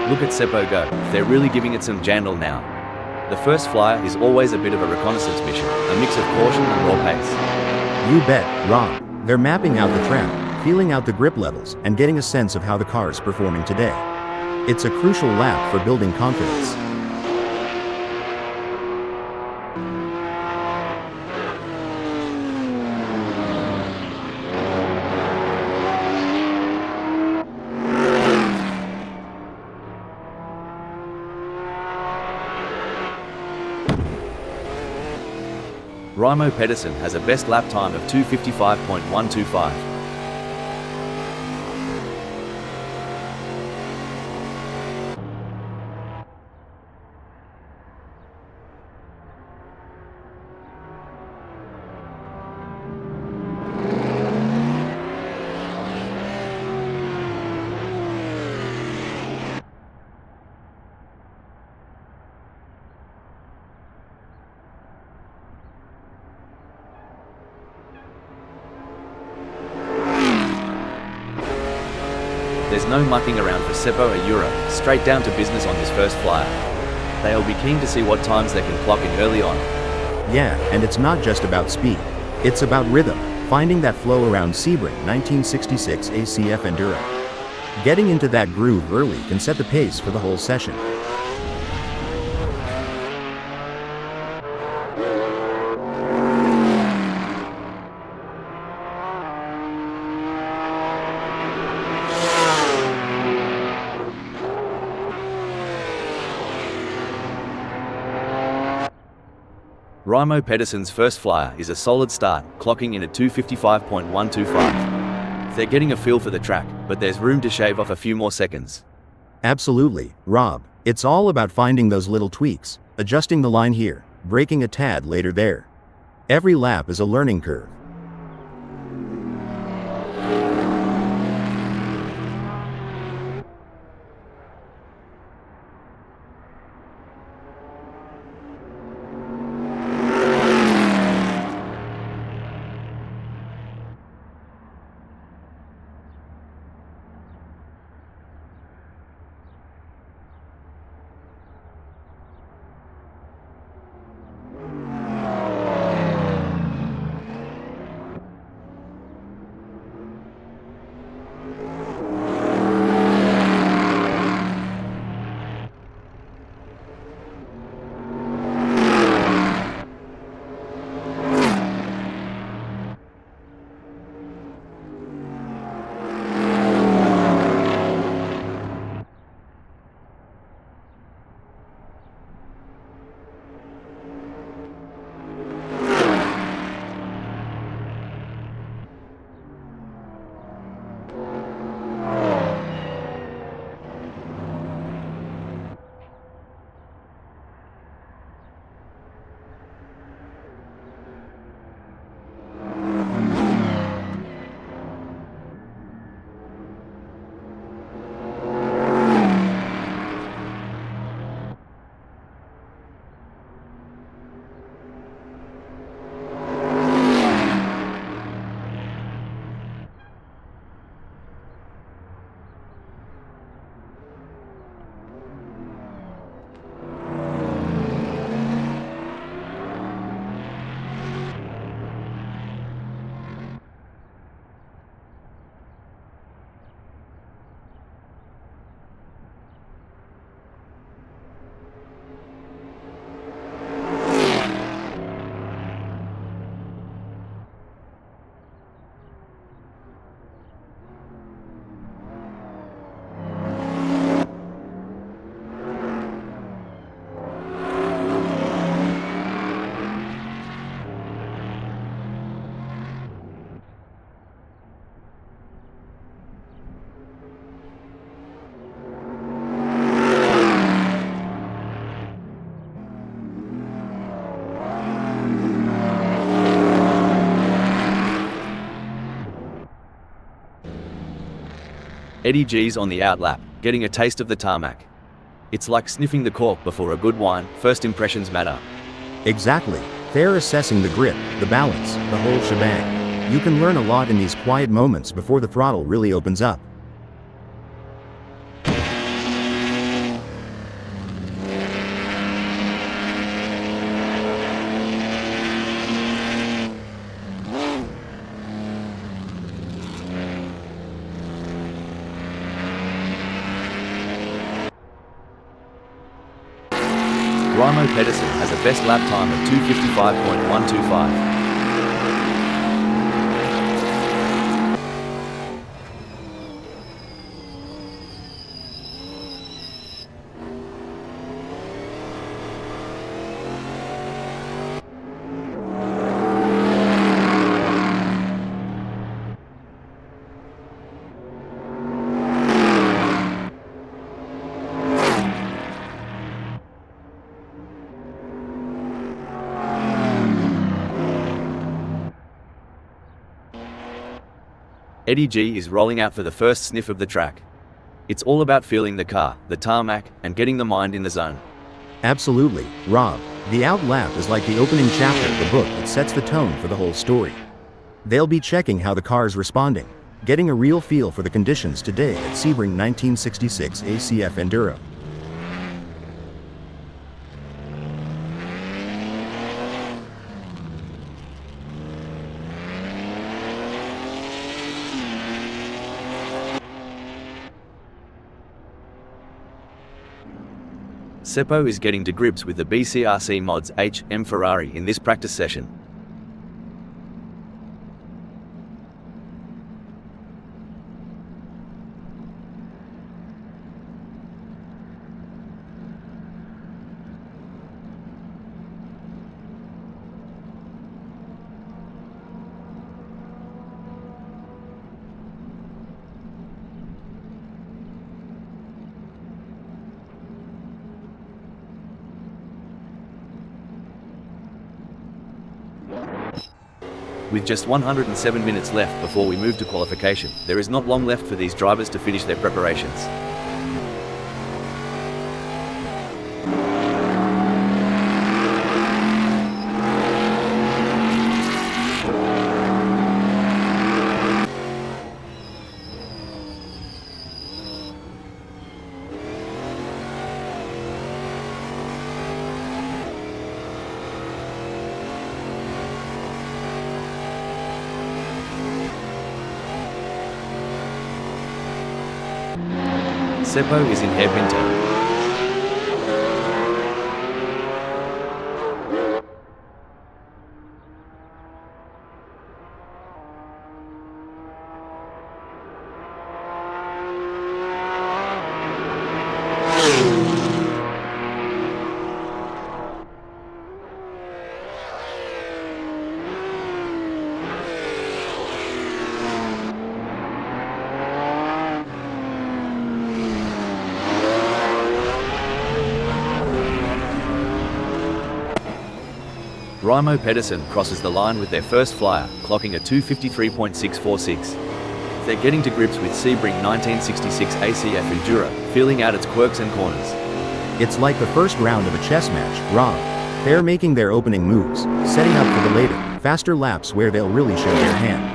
Look at Seppo go, they're really giving it some jandal now. The first flyer is always a bit of a reconnaissance mission, a mix of caution and raw pace. You bet, Rob. They're mapping out the track, feeling out the grip levels, and getting a sense of how the car's performing today. It's a crucial lap for building confidence. Raimo Pedersen has a best lap time of 2:55.125. There's no mucking around for Seppo or Euro, straight down to business on this first flyer. They'll be keen to see what times they can clock in early on. Yeah, and it's not just about speed. It's about rhythm, finding that flow around Sebring 1966 ACF Enduro. Getting into that groove early can set the pace for the whole session. Raimo Pedersen's first flyer is a solid start, clocking in at 2:55.125. They're getting a feel for the track, but there's room to shave off a few more seconds. Absolutely, Rob. It's all about finding those little tweaks, adjusting the line here, braking a tad later there. Every lap is a learning curve. Eddie G's on the outlap, getting a taste of the tarmac. It's like sniffing the cork before a good wine. First impressions matter. Exactly. They're assessing the grip, the balance, the whole shebang. You can learn a lot in these quiet moments before the throttle really opens up. Raimo Pedersen has a best lap time of 2:55.125. Eddie G is rolling out for the first sniff of the track. It's all about feeling the car, the tarmac, and getting the mind in the zone. Absolutely, Rob. The out lap is like the opening chapter of the book that sets the tone for the whole story. They'll be checking how the car is responding, getting a real feel for the conditions today at Sebring 1966 ACF Enduro. Seppo is getting to grips with the BCRC Mods HM Ferrari in this practice session. With just 107 minutes left before we move to qualification, there is not long left for these drivers to finish their preparations. Seppo is in hairpin turn. Raimo Pedersen crosses the line with their first flyer, clocking a 2:53.646. They're getting to grips with Sebring 1966 ACF Enduro, feeling out its quirks and corners. It's like the first round of a chess match, Rob. They're making their opening moves, setting up for the later, faster laps where they'll really show their hand.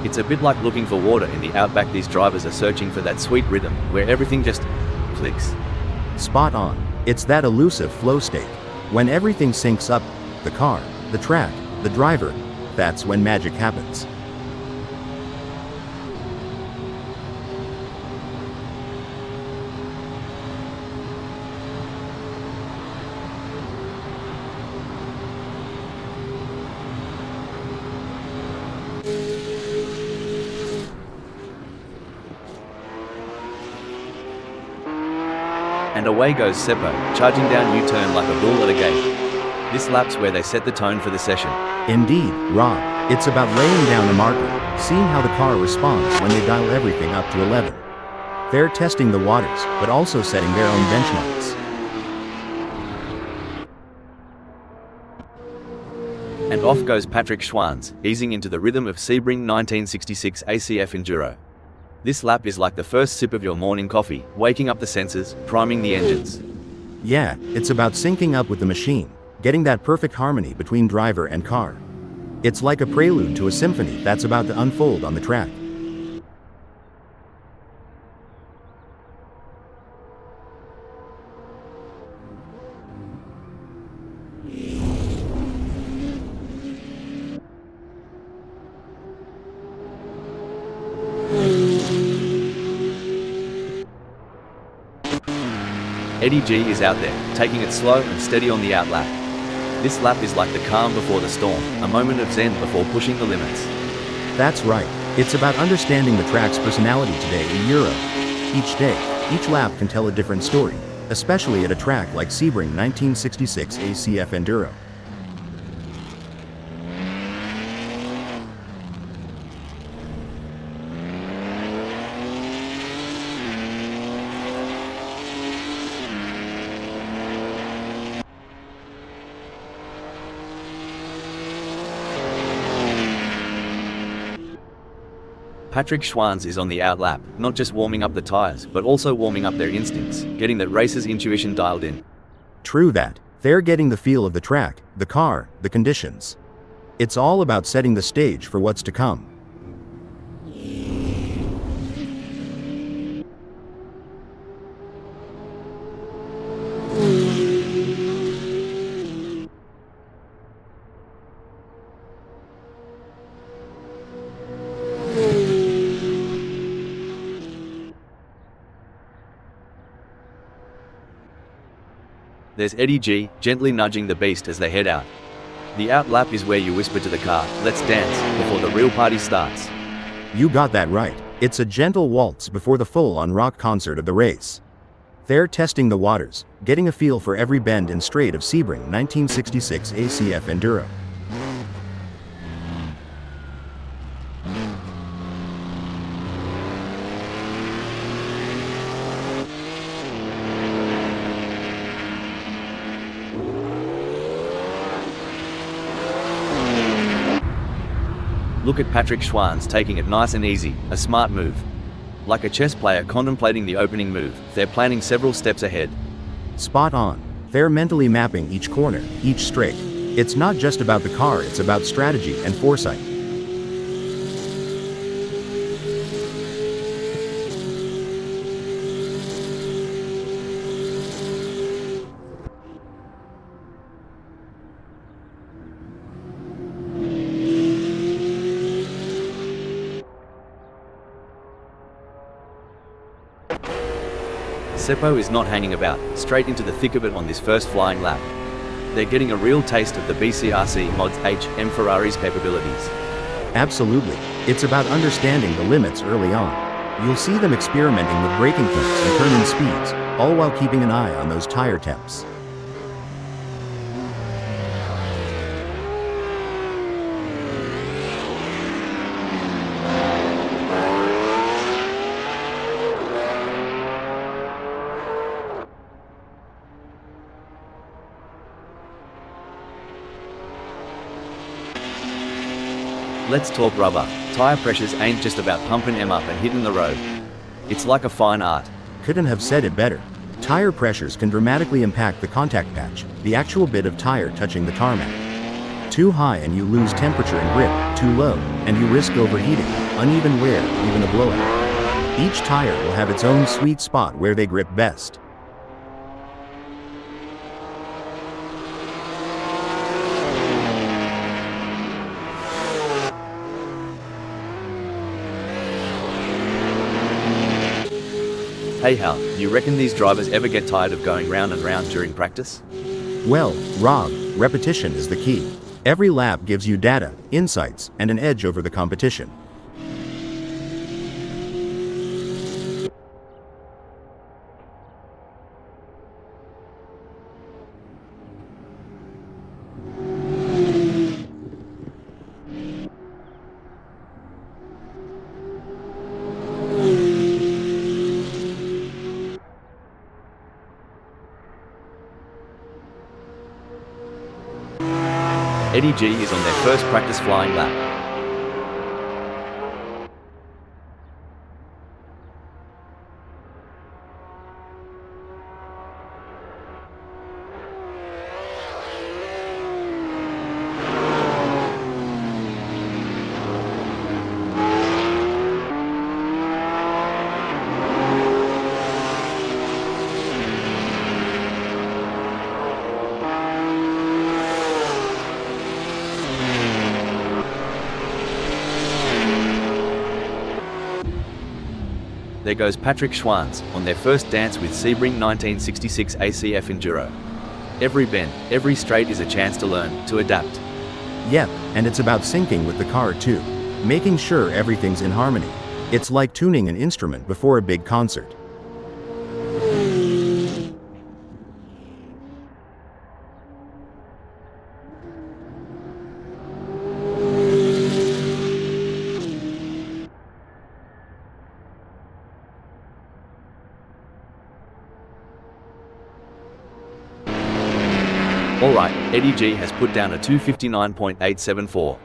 It's a bit like looking for water in the outback. These drivers are searching for that sweet rhythm, where everything just clicks. Spot on. It's that elusive flow state. When everything syncs up, the car, the track, the driver, that's when magic happens. And away goes Seppo, charging down U-turn like a bull at a gate. This lap's where they set the tone for the session. Indeed, Rob. It's about laying down a marker, seeing how the car responds when they dial everything up to 11. They're testing the waters, but also setting their own benchmarks. And off goes Patrick Schwanz, easing into the rhythm of Sebring 1966 ACF Enduro. This lap is like the first sip of your morning coffee, waking up the senses, priming the engines. Yeah, it's about syncing up with the machine, getting that perfect harmony between driver and car. It's like a prelude to a symphony that's about to unfold on the track. Eddie G is out there, taking it slow and steady on the outlap. This lap is like the calm before the storm, a moment of zen before pushing the limits. That's right. It's about understanding the track's personality today in Euro. Each day, each lap can tell a different story, especially at a track like Sebring 1966 ACF Enduro. Patrick Schwanz is on the outlap, not just warming up the tires, but also warming up their instincts, getting that racer's intuition dialed in. True that. They're getting the feel of the track, the car, the conditions. It's all about setting the stage for what's to come. There's Eddie G, gently nudging the beast as they head out. The outlap is where you whisper to the car, "Let's dance," before the real party starts. You got that right. It's a gentle waltz before the full-on rock concert of the race. They're testing the waters, getting a feel for every bend and straight of Sebring 1966 ACF Enduro. Look at Patrick Schwanz taking it nice and easy, a smart move. Like a chess player contemplating the opening move, they're planning several steps ahead. Spot on. They're mentally mapping each corner, each straight. It's not just about the car, it's about strategy and foresight. Seppo is not hanging about, straight into the thick of it on this first flying lap. They're getting a real taste of the BCRC Mods HM Ferrari's capabilities. Absolutely. It's about understanding the limits early on. You'll see them experimenting with braking points and turn-in speeds, all while keeping an eye on those tire temps. Let's talk rubber. Tire pressures ain't just about pumping them up and hitting the road. It's like a fine art. Couldn't have said it better. Tire pressures can dramatically impact the contact patch, the actual bit of tire touching the tarmac. Too high and you lose temperature and grip, too low, and you risk overheating, uneven wear, even a blowout. Each tire will have its own sweet spot where they grip best. Hey Hal, you reckon these drivers ever get tired of going round and round during practice? Well, Rob, repetition is the key. Every lap gives you data, insights, and an edge over the competition. Eddie G is on their first practice flying lap. There goes Patrick Schwanz on their first dance with Sebring 1966 ACF Enduro. Every bend, every straight is a chance to learn, to adapt. Yep, and it's about syncing with the car too. Making sure everything's in harmony. It's like tuning an instrument before a big concert. Alright, Eddie G has put down a 259.874.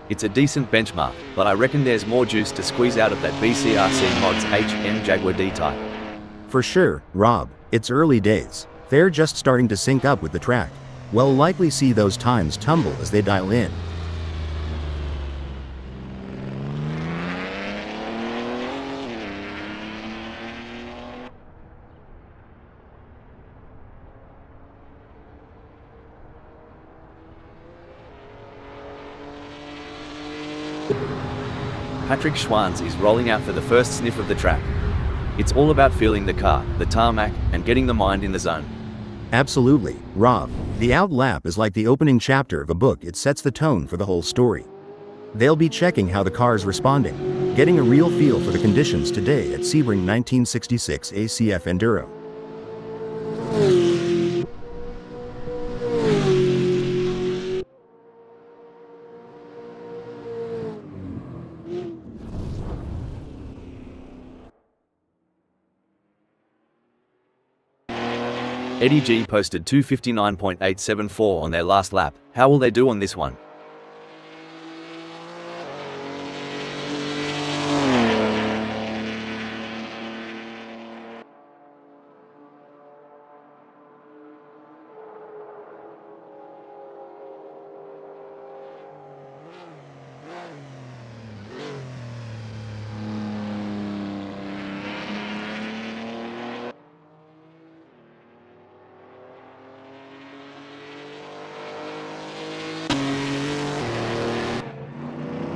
It's a decent benchmark, but I reckon there's more juice to squeeze out of that BCRC Mods HM Jaguar D-Type. For sure, Rob, it's early days. They're just starting to sync up with the track. We'll likely see those times tumble as they dial in. Patrick Schwanz is rolling out for the first sniff of the track. It's all about feeling the car, the tarmac, and getting the mind in the zone. Absolutely, Rob. The out lap is like the opening chapter of a book. It sets the tone for the whole story. They'll be checking how the car's responding, getting a real feel for the conditions today at Sebring 1966 ACF Enduro. Eddie G posted 259.874 on their last lap. How will they do on this one?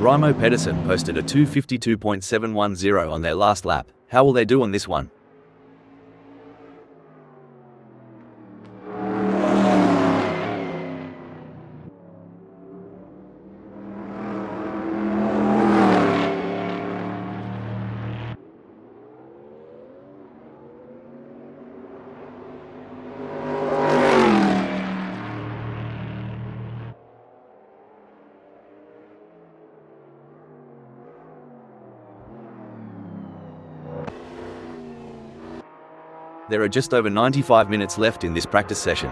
Raimo Pedersen posted a 252.710 on their last lap. How will they do on this one? There are just over 95 minutes left in this practice session.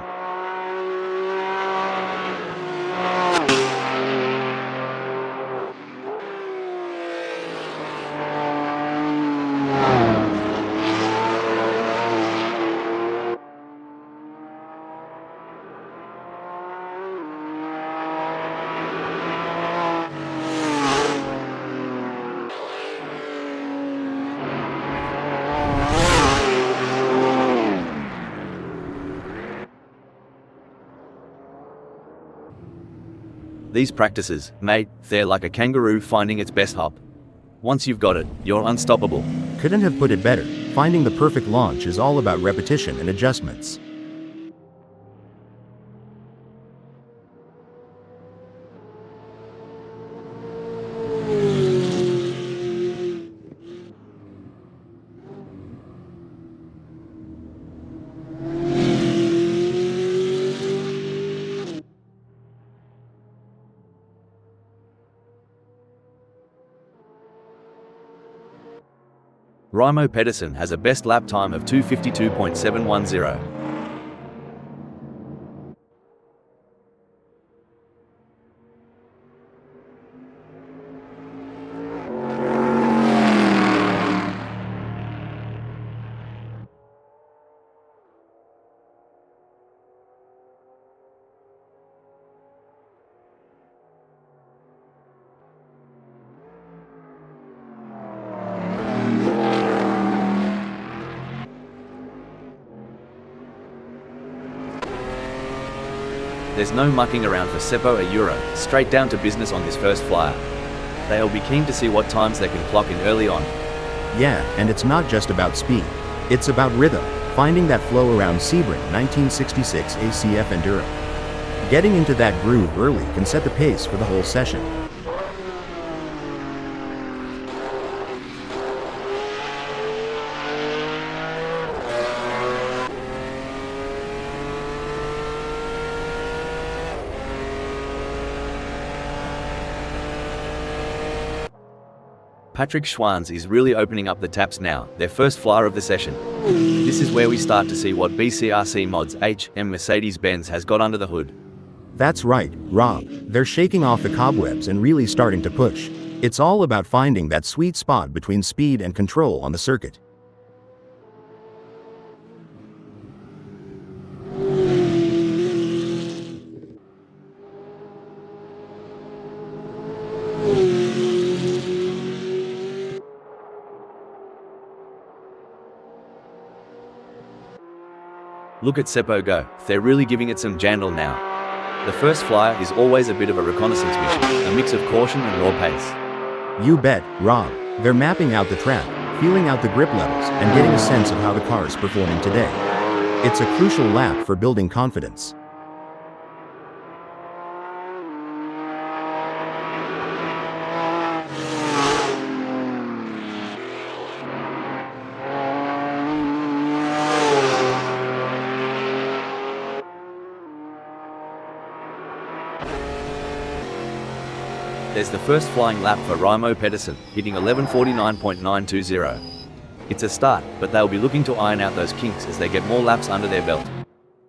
These practices, mate, they're like a kangaroo finding its best hop. Once you've got it, you're unstoppable. Couldn't have put it better. Finding the perfect launch is all about repetition and adjustments. Raimo Pedersen has a best lap time of 252.710. There's no mucking around for Seppo Ayura, straight down to business on this first flyer. They'll be keen to see what times they can clock in early on. Yeah, and it's not just about speed. It's about rhythm, finding that flow around Sebring 1966 ACF Enduro. Getting into that groove early can set the pace for the whole session. Patrick Schwanz is really opening up the taps now, their first flyer of the session. This is where we start to see what BCRC Mods HM Mercedes-Benz has got under the hood. That's right, Rob. They're shaking off the cobwebs and really starting to push. It's all about finding that sweet spot between speed and control on the circuit. Look at Seppo go, they're really giving it some jandle now. The first flyer is always a bit of a reconnaissance mission, a mix of caution and raw pace. You bet, Rob. They're mapping out the track, feeling out the grip levels, and getting a sense of how the car's performing today. It's a crucial lap for building confidence. There's the first flying lap for Raimo Pedersen, hitting 11:49.920. It's a start, but they'll be looking to iron out those kinks as they get more laps under their belt.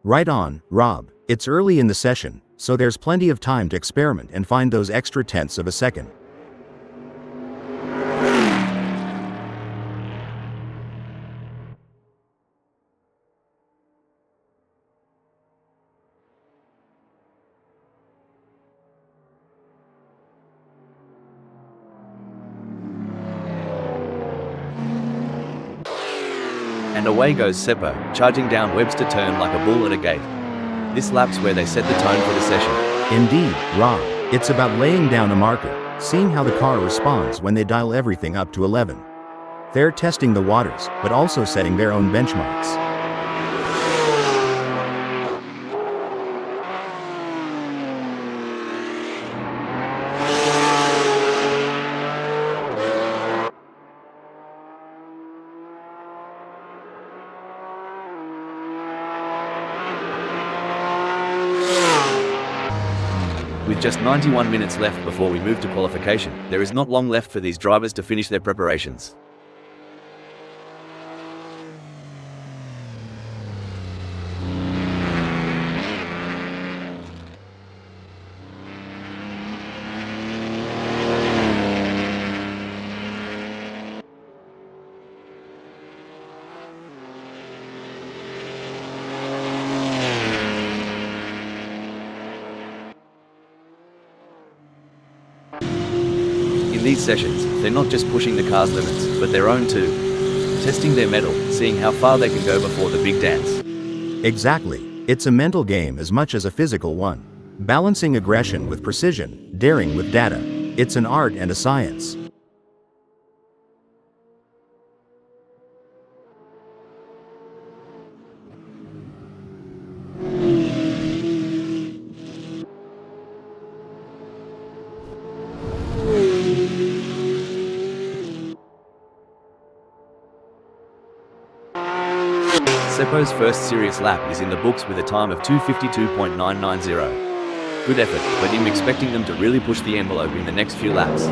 Right on, Rob. It's early in the session, so there's plenty of time to experiment and find those extra tenths of a second. And away goes Seppo, charging down Webster Turn like a bull at a gate. This lap's where they set the tone for the session. Indeed, Rob. It's about laying down a marker, seeing how the car responds when they dial everything up to 11. They're testing the waters, but also setting their own benchmarks. With just 91 minutes left before we move to qualification, there is not long left for these drivers to finish their preparations. In these sessions, they're not just pushing the car's limits, but their own too. Testing their mettle, seeing how far they can go before the big dance. Exactly. It's a mental game as much as a physical one. Balancing aggression with precision, daring with data. It's an art and a science. Seppo's first serious lap is in the books with a time of 2:52.990. Good effort, but I'm expecting them to really push the envelope in the next few laps.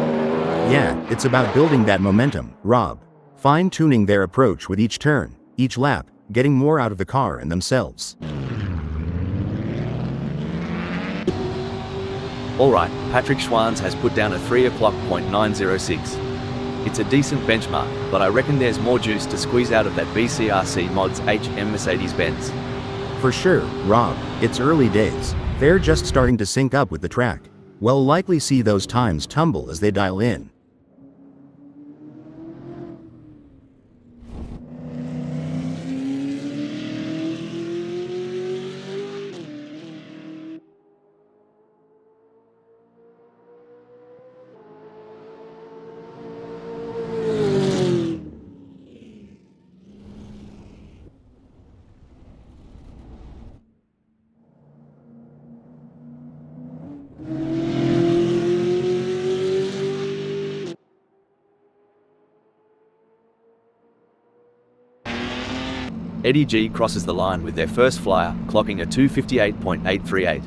Yeah, it's about building that momentum, Rob. Fine-tuning their approach with each turn, each lap, getting more out of the car and themselves. Alright, Patrick Schwanz has put down a 3:00.906. It's a decent benchmark, but I reckon there's more juice to squeeze out of that BCRC Mods HM Mercedes-Benz. For sure, Rob, it's early days. They're just starting to sync up with the track. We'll likely see those times tumble as they dial in. Eddie G crosses the line with their first flyer, clocking a 2:58.838.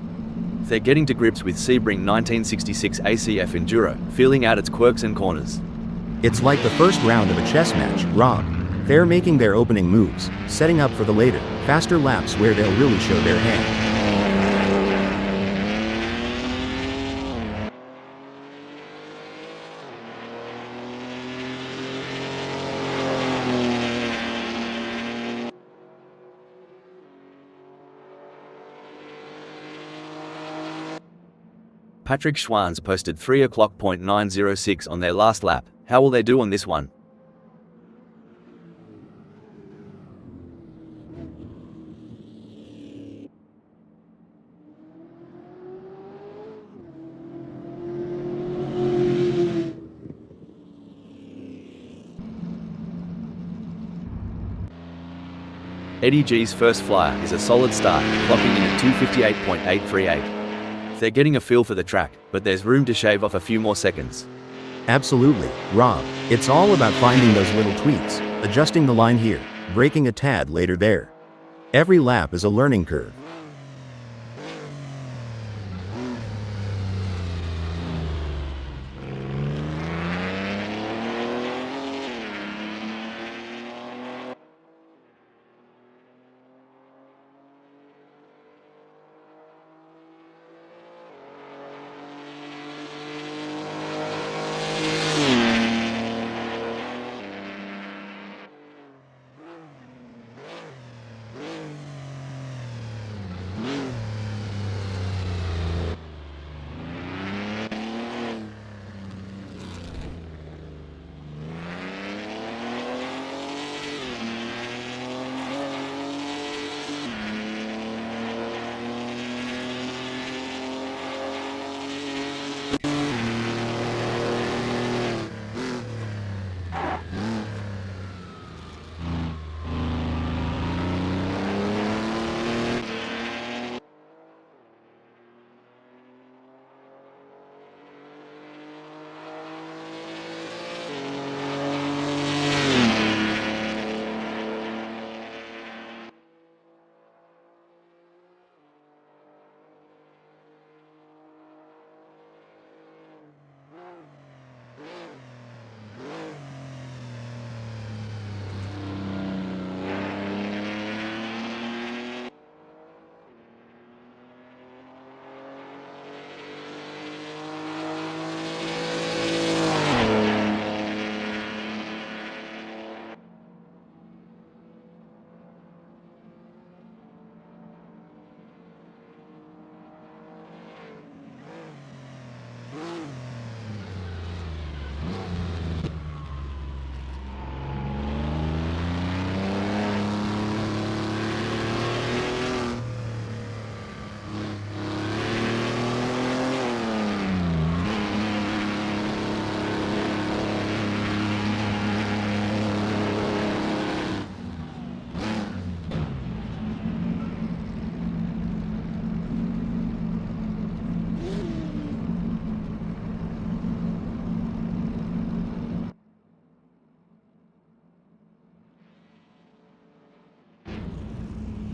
They're getting to grips with Sebring 1966 ACF Enduro, feeling out its quirks and corners. It's like the first round of a chess match, Rob. They're making their opening moves, setting up for the later, faster laps where they'll really show their hand. Patrick Schwanz posted 3:09:06 on their last lap. How will they do on this one? Eddie G's first flyer is a solid start, clocking in at 2:58.838. They're getting a feel for the track, but there's room to shave off a few more seconds. Absolutely, Rob. It's all about finding those little tweaks, adjusting the line here, braking a tad later there. Every lap is a learning curve.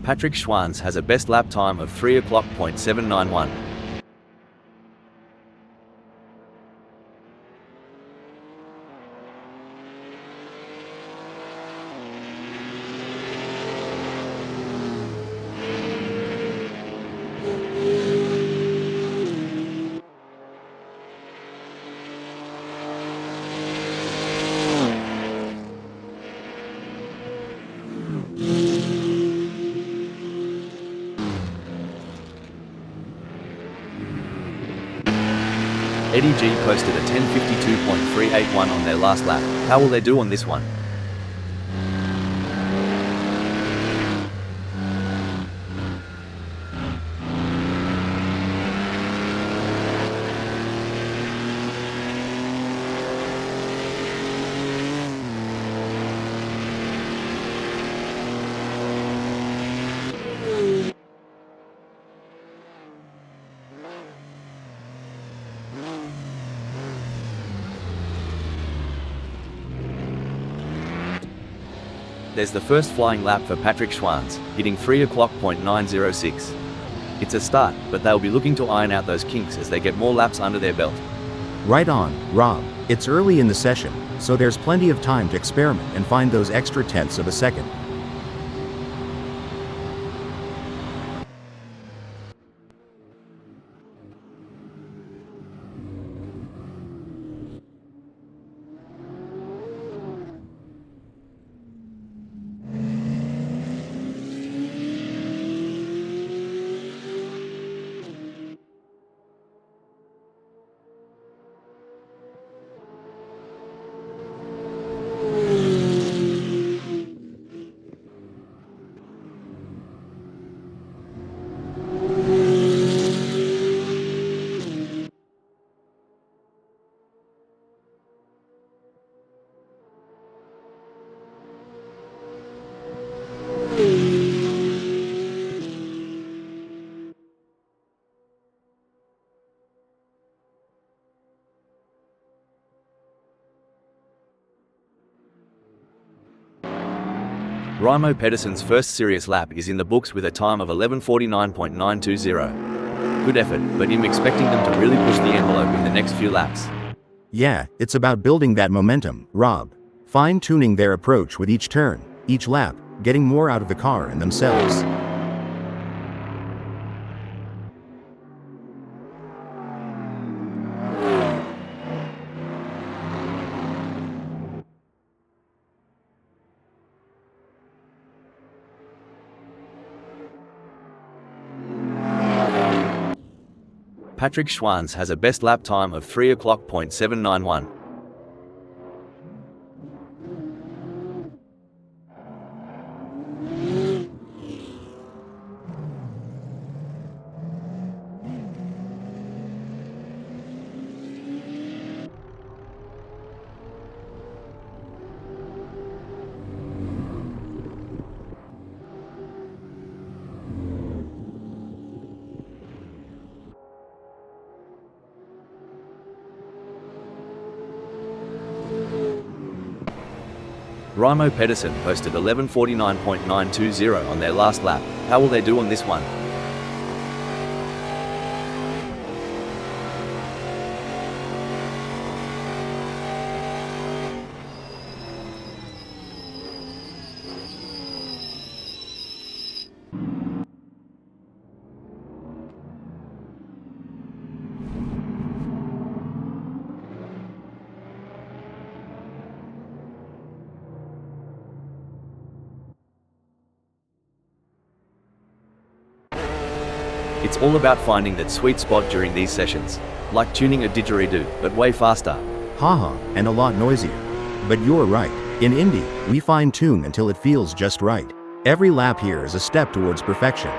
Patrick Schwanz has a best lap time of 3:07:91. Eddie G posted a 10:52.381 on their last lap. How will they do on this one? There's the first flying lap for Patrick Schwanz, hitting 3:00.906. It's a start, but they'll be looking to iron out those kinks as they get more laps under their belt. Right on, Rob. It's early in the session, so there's plenty of time to experiment and find those extra tenths of a second. Raimo Pedersen's first serious lap is in the books with a time of 11:49.920. Good effort, but I'm expecting them to really push the envelope in the next few laps. Yeah, it's about building that momentum, Rob. Fine-tuning their approach with each turn, each lap, getting more out of the car and themselves. Patrick Schwanz has a best lap time of 3:00.791. Raimo Pedersen posted 11:49.920 on their last lap. How will they do on this one? It's all about finding that sweet spot during these sessions. Like tuning a didgeridoo, but way faster. Haha, and a lot noisier. But you're right. In Indy, we fine-tune until it feels just right. Every lap here is a step towards perfection.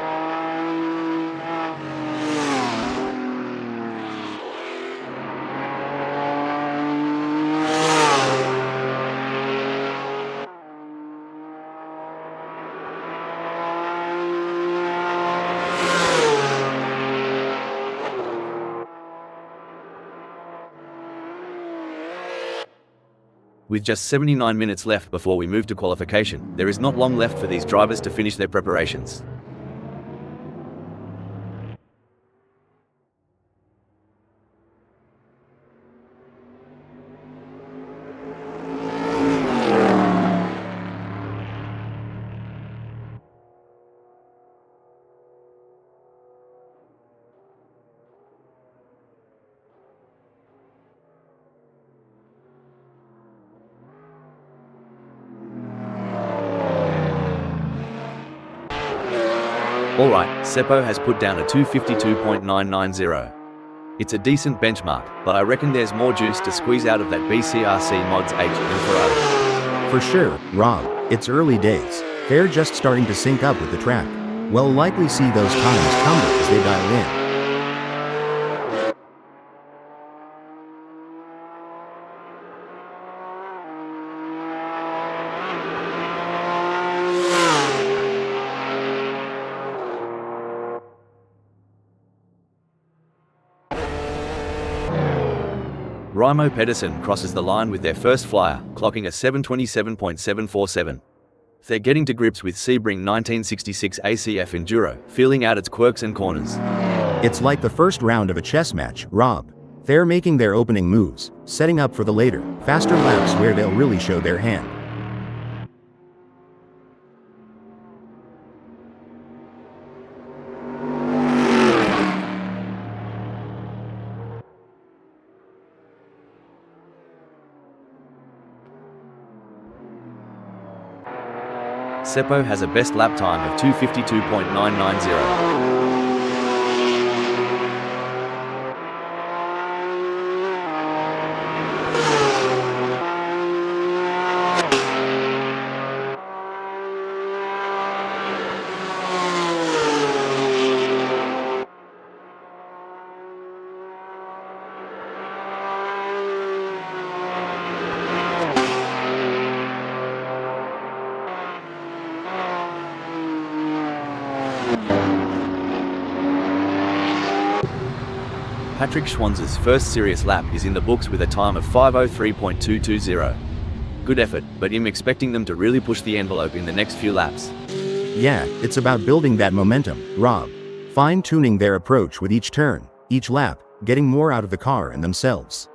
With just 79 minutes left before we move to qualification, there is not long left for these drivers to finish their preparations. Alright, Seppo has put down a 252.990. It's a decent benchmark, but I reckon there's more juice to squeeze out of that BCRC Mods H than for others. For sure, Rob, it's early days. They're just starting to sync up with the track. We'll likely see those times tumble as they dial in. Raimo Pedersen crosses the line with their first flyer, clocking a 7:27.747. They're getting to grips with Sebring 1966 ACF Enduro, feeling out its quirks and corners. It's like the first round of a chess match, Rob. They're making their opening moves, setting up for the later, faster laps where they'll really show their hand. Seppo has a best lap time of 2:52.990. Patrick Schwanz's first serious lap is in the books with a time of 5:03.220. Good effort, but I'm expecting them to really push the envelope in the next few laps. Yeah, it's about building that momentum, Rob. Fine-tuning their approach with each turn, each lap, getting more out of the car and themselves.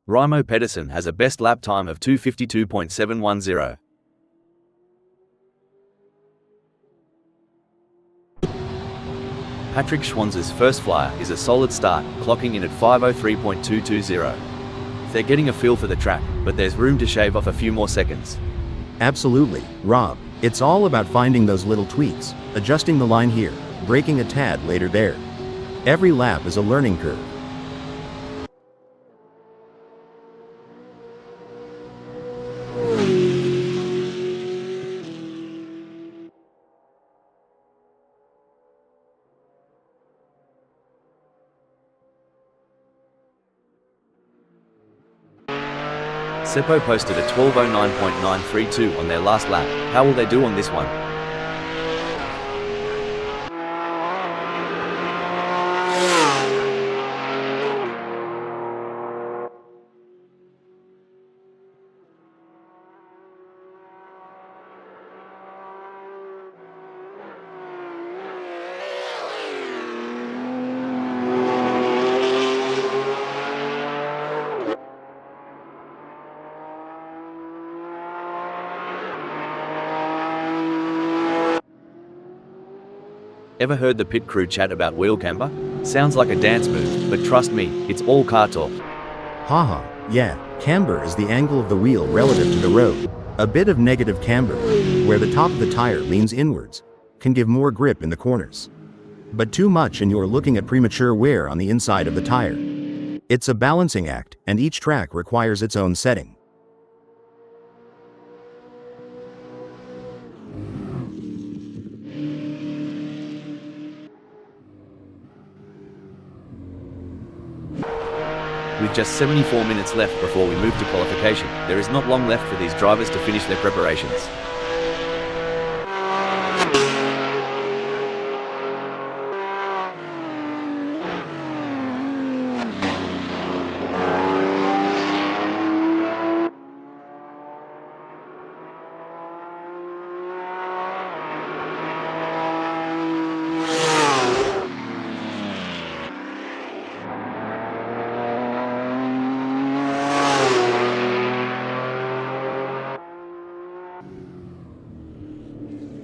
Raimo Pedersen has a best lap time of 2:52.710. Patrick Schwanz's first flyer is a solid start, clocking in at 5:03.220. They're getting a feel for the track, but there's room to shave off a few more seconds. Absolutely, Rob. It's all about finding those little tweaks, adjusting the line here, braking a tad later there. Every lap is a learning curve. Seppo posted a 12:09.932 on their last lap. How will they do on this one? Ever heard the pit crew chat about wheel camber? Sounds like a dance move, but trust me, it's all car talk. Haha, yeah, camber is the angle of the wheel relative to the road. A bit of negative camber, where the top of the tire leans inwards, can give more grip in the corners. But too much and you're looking at premature wear on the inside of the tire. It's a balancing act, and each track requires its own setting. With just 74 minutes left before we move to qualification, there is not long left for these drivers to finish their preparations.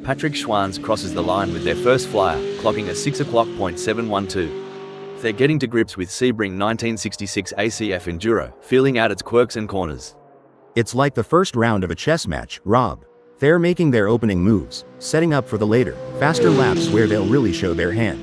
Patrick Schwanz crosses the line with their first flyer, clocking a 6:00.712. They're getting to grips with Sebring 1966 ACF Enduro, feeling out its quirks and corners. It's like the first round of a chess match, Rob. They're making their opening moves, setting up for the later, faster laps where they'll really show their hand.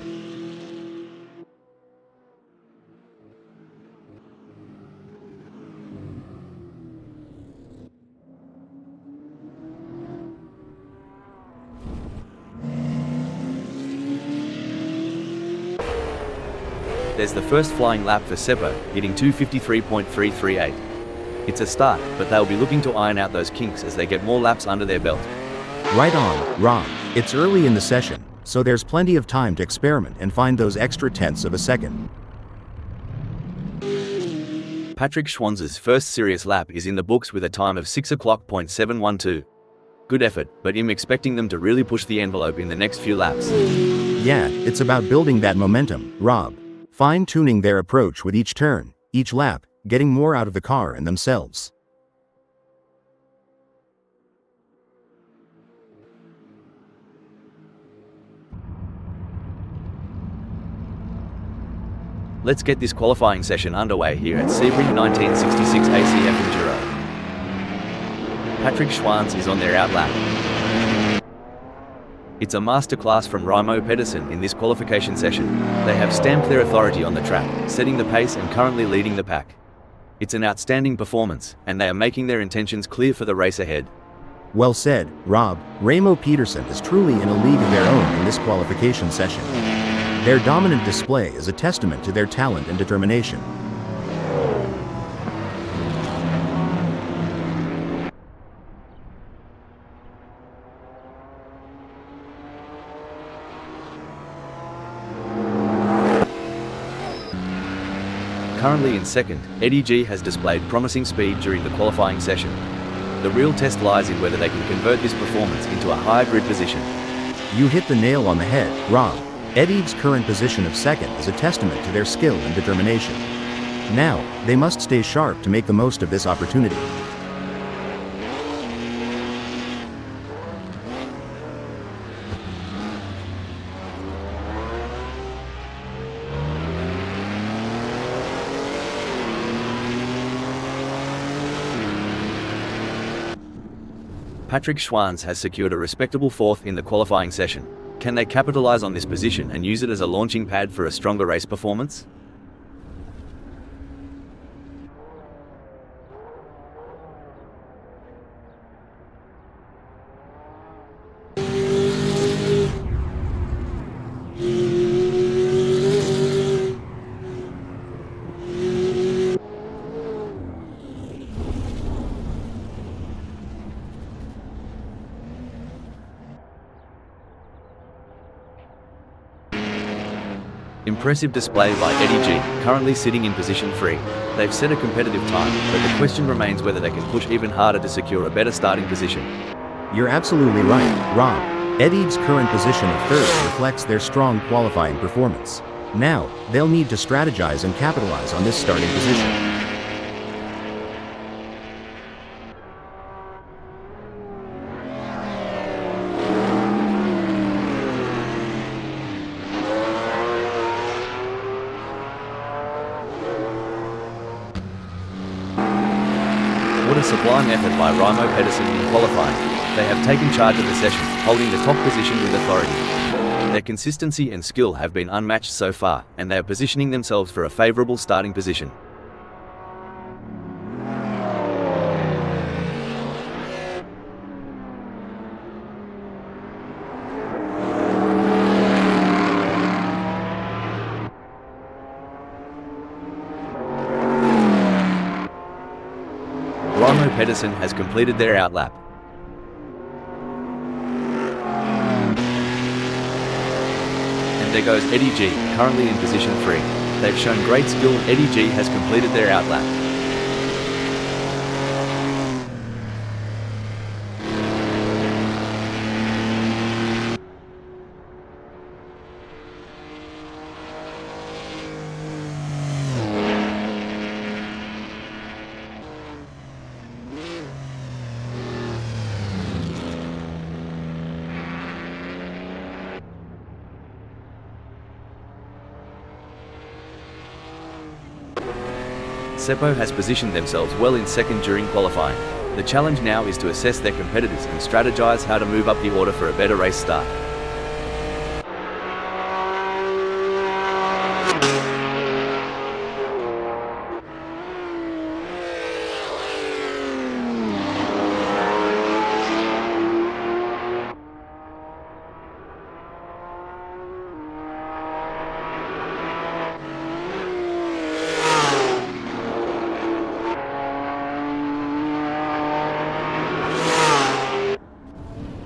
There's the first flying lap for Seppo, hitting 2:53.338. It's a start, but they'll be looking to iron out those kinks as they get more laps under their belt. Right on, Rob. It's early in the session, so there's plenty of time to experiment and find those extra tenths of a second. Patrick Schwanz's first serious lap is in the books with a time of 6:00.712. Good effort, but I'm expecting them to really push the envelope in the next few laps. Yeah, it's about building that momentum, Rob. Fine-tuning their approach with each turn, each lap, getting more out of the car and themselves. Let's get this qualifying session underway here at Sebring 1966 ACF Enduro. Patrick Schwanz is on their out lap. It's a masterclass from Raimo Pedersen in this qualification session. They have stamped their authority on the track, setting the pace and currently leading the pack. It's an outstanding performance, and they are making their intentions clear for the race ahead. Well said, Rob. Raimo Pedersen is truly in a league of their own in this qualification session. Their dominant display is a testament to their talent and determination. Currently in second, Eddie G has displayed promising speed during the qualifying session. The real test lies in whether they can convert this performance into a higher grid position. You hit the nail on the head, Rob. Eddie's current position of second is a testament to their skill and determination. Now, they must stay sharp to make the most of this opportunity. Patrick Schwanz has secured a respectable fourth in the qualifying session. Can they capitalize on this position and use it as a launching pad for a stronger race performance? Impressive display by Eddie G, currently sitting in position 3. They've set a competitive time, but the question remains whether they can push even harder to secure a better starting position. You're absolutely right, Rob. Eddie's current position of third reflects their strong qualifying performance. Now, they'll need to strategize and capitalize on this starting position. What a sublime effort by Raimo Pedersen in qualifying. They have taken charge of the session, holding the top position with authority. Their consistency and skill have been unmatched so far, and they are positioning themselves for a favorable starting position. Raimo Pedersen has completed their out lap. And there goes Eddie G, currently in position 3. They've shown great skill. Eddie G has completed their out lap. Seppo has positioned themselves well in second during qualifying. The challenge now is to assess their competitors and strategize how to move up the order for a better race start.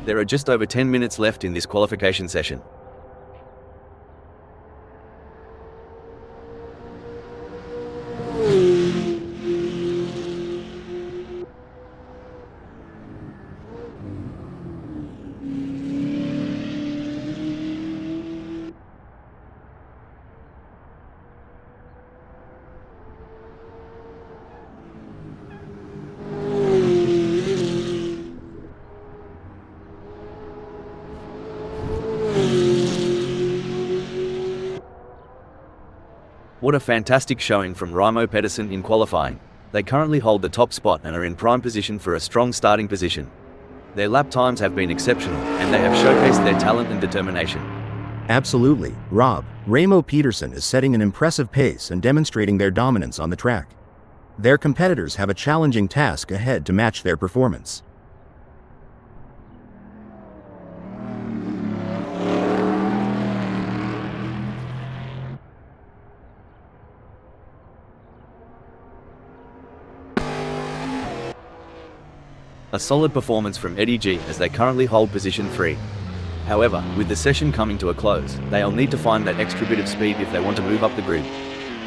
There are just over 10 minutes left in this qualification session. What a fantastic showing from Raimo Pedersen in qualifying. They currently hold the top spot and are in prime position for a strong starting position. Their lap times have been exceptional, and they have showcased their talent and determination. Absolutely, Rob. Raimo Pedersen is setting an impressive pace and demonstrating their dominance on the track. Their competitors have a challenging task ahead to match their performance. A solid performance from Eddie G as they currently hold position 3. However, with the session coming to a close, they'll need to find that extra bit of speed if they want to move up the grid.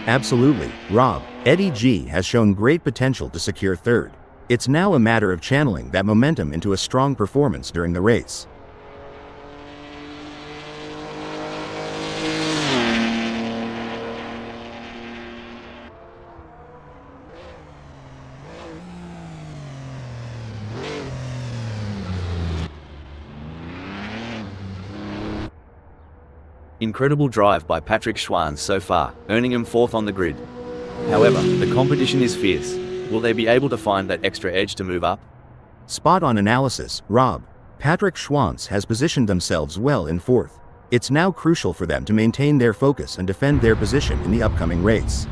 Absolutely, Rob. Eddie G has shown great potential to secure third. It's now a matter of channeling that momentum into a strong performance during the race. Incredible drive by Patrick Schwanz so far, earning him 4th on the grid. However, the competition is fierce. Will they be able to find that extra edge to move up? Spot on analysis, Rob. Patrick Schwanz has positioned themselves well in 4th. It's now crucial for them to maintain their focus and defend their position in the upcoming race.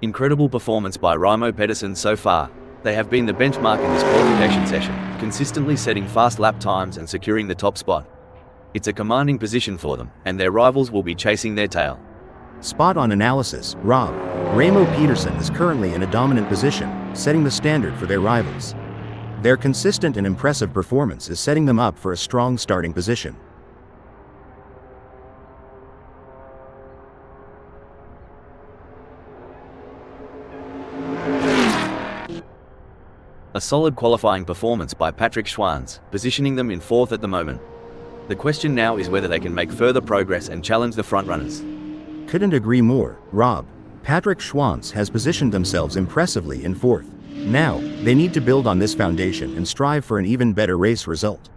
Incredible performance by Raimo Pedersen so far. They have been the benchmark in this qualification session, consistently setting fast lap times and securing the top spot. It's a commanding position for them, and their rivals will be chasing their tail. Spot on analysis, Rob. Raimo Pedersen is currently in a dominant position, setting the standard for their rivals. Their consistent and impressive performance is setting them up for a strong starting position. A solid qualifying performance by Patrick Schwanz, positioning them in 4th at the moment. The question now is whether they can make further progress and challenge the frontrunners. Couldn't agree more, Rob. Patrick Schwanz has positioned themselves impressively in 4th. Now, they need to build on this foundation and strive for an even better race result.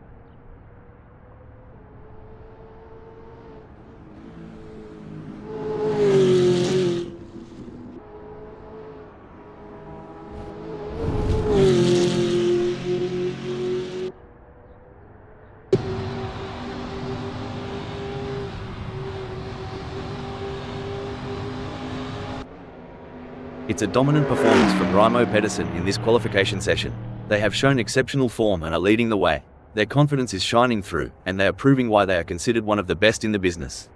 It's a dominant performance from Raimo Pedersen in this qualification session. They have shown exceptional form and are leading the way. Their confidence is shining through, and they are proving why they are considered one of the best in the business.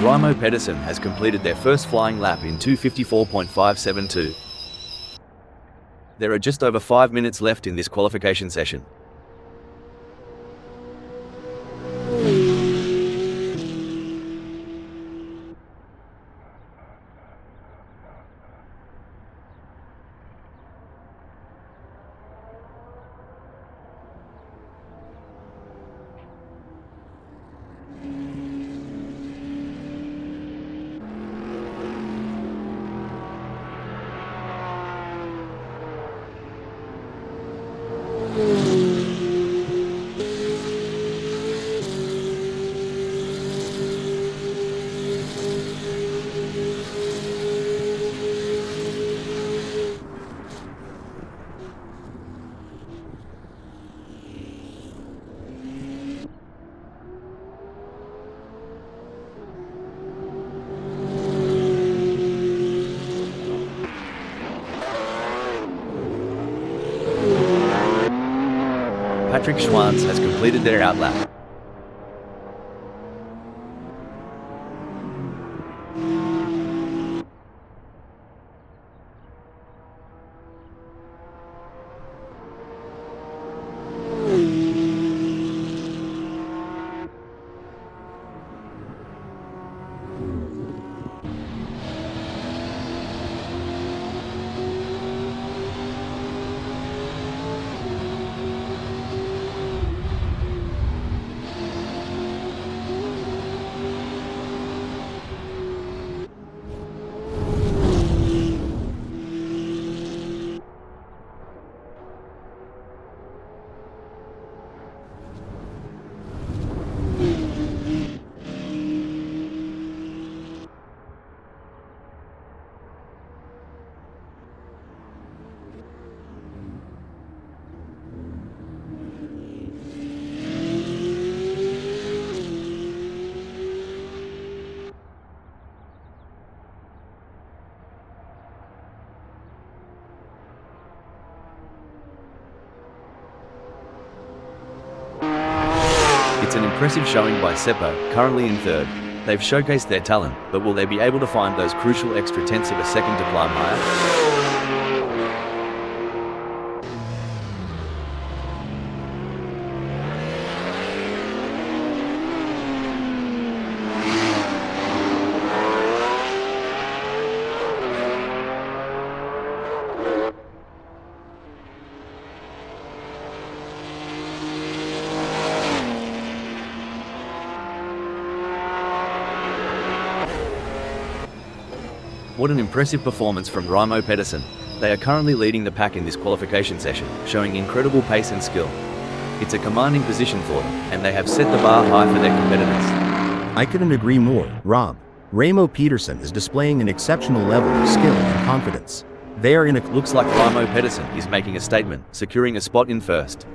Raimo Pedersen has completed their first flying lap in 2:54.572. There are just over 5 minutes left in this qualification session. Patrick Schwanz has completed their outlap. It's an impressive showing by Seppo, currently in third. They've showcased their talent, but will they be able to find those crucial extra tenths of a second to climb higher? What an impressive performance from Raimo Pedersen. They are currently leading the pack in this qualification session, showing incredible pace and skill. It's a commanding position for them, and they have set the bar high for their competitors. I couldn't agree more, Rob. Raimo Pedersen is displaying an exceptional level of skill and confidence. They are in a... Looks like Raimo Pedersen is making a statement, securing a spot in first.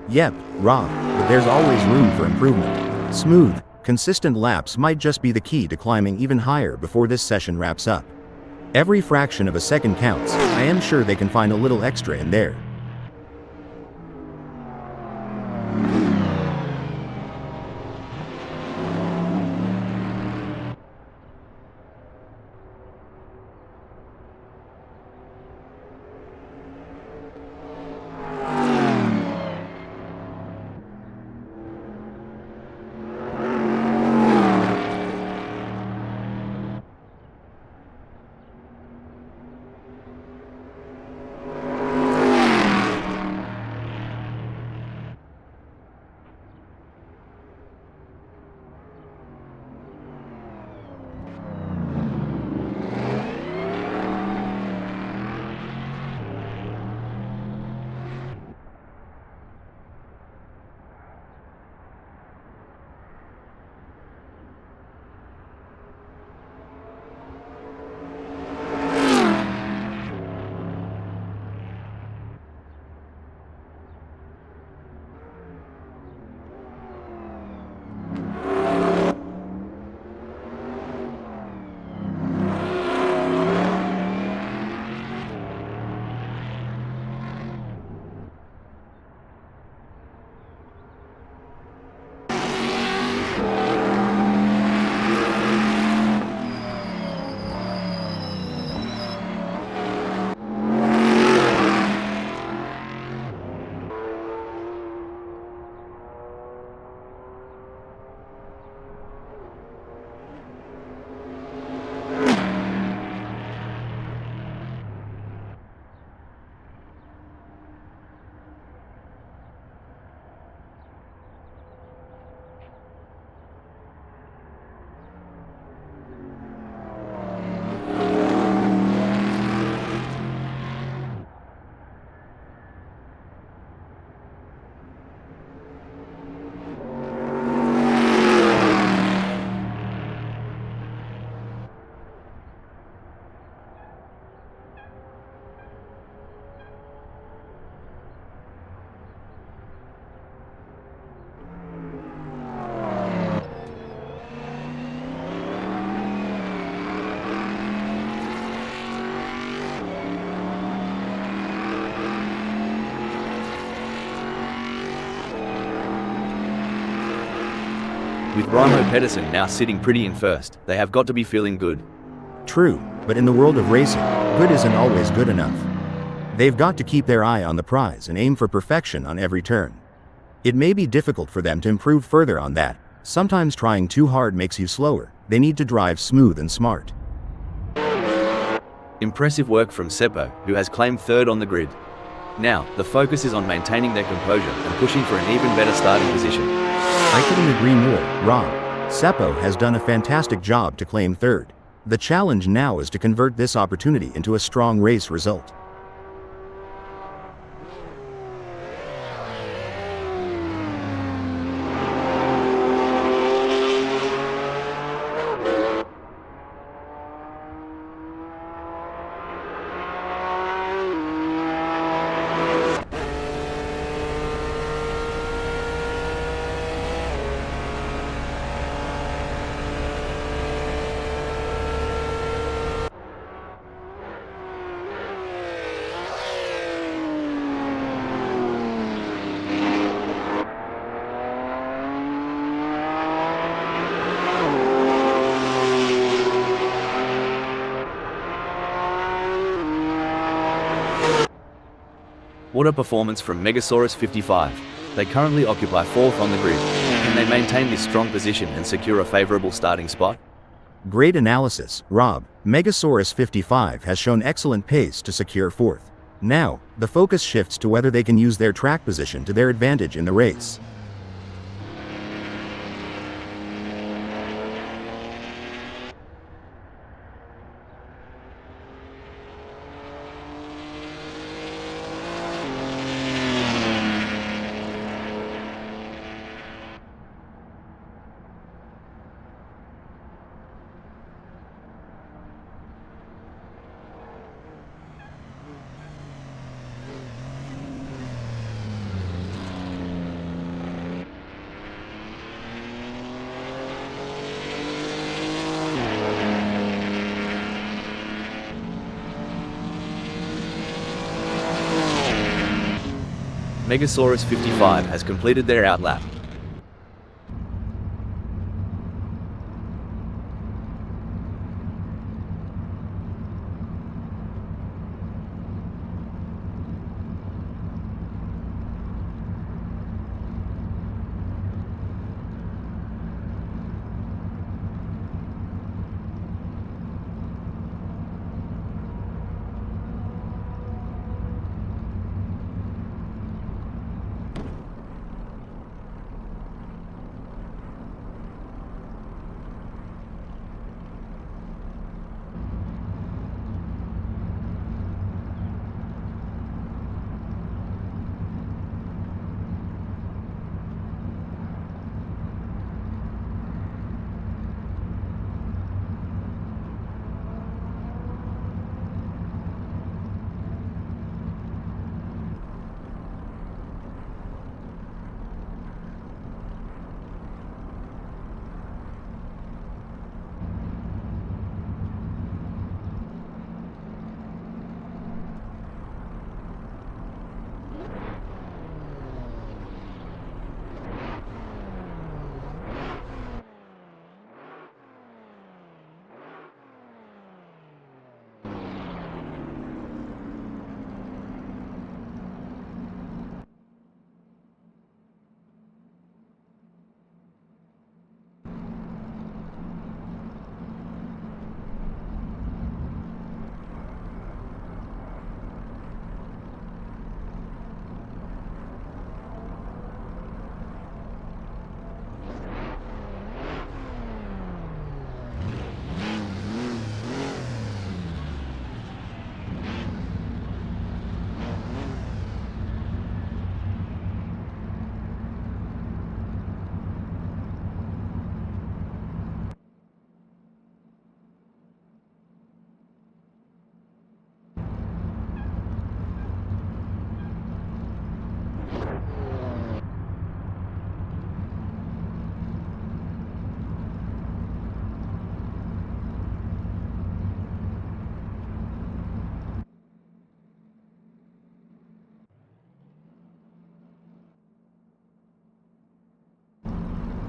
Yep, Rob, but there's always room for improvement. Smooth, consistent laps might just be the key to climbing even higher before this session wraps up. Every fraction of a second counts. I am sure they can find a little extra in there. Raimo Pedersen now sitting pretty in first. They have got to be feeling good. True, but in the world of racing, good isn't always good enough. They've got to keep their eye on the prize and aim for perfection on every turn. It may be difficult for them to improve further on that. Sometimes trying too hard makes you slower. They need to drive smooth and smart. Impressive work from Seppo, who has claimed third on the grid. Now, the focus is on maintaining their composure and pushing for an even better starting position. I couldn't agree more, Rob. Seppo has done a fantastic job to claim third. The challenge now is to convert this opportunity into a strong race result. What a performance from Megasaurus 55. They currently occupy fourth on the grid. Can they maintain this strong position and secure a favorable starting spot? Great analysis, Rob. Megasaurus 55 has shown excellent pace to secure fourth. Now, the focus shifts to whether they can use their track position to their advantage in the race. Megasaurus 55 has completed their outlap.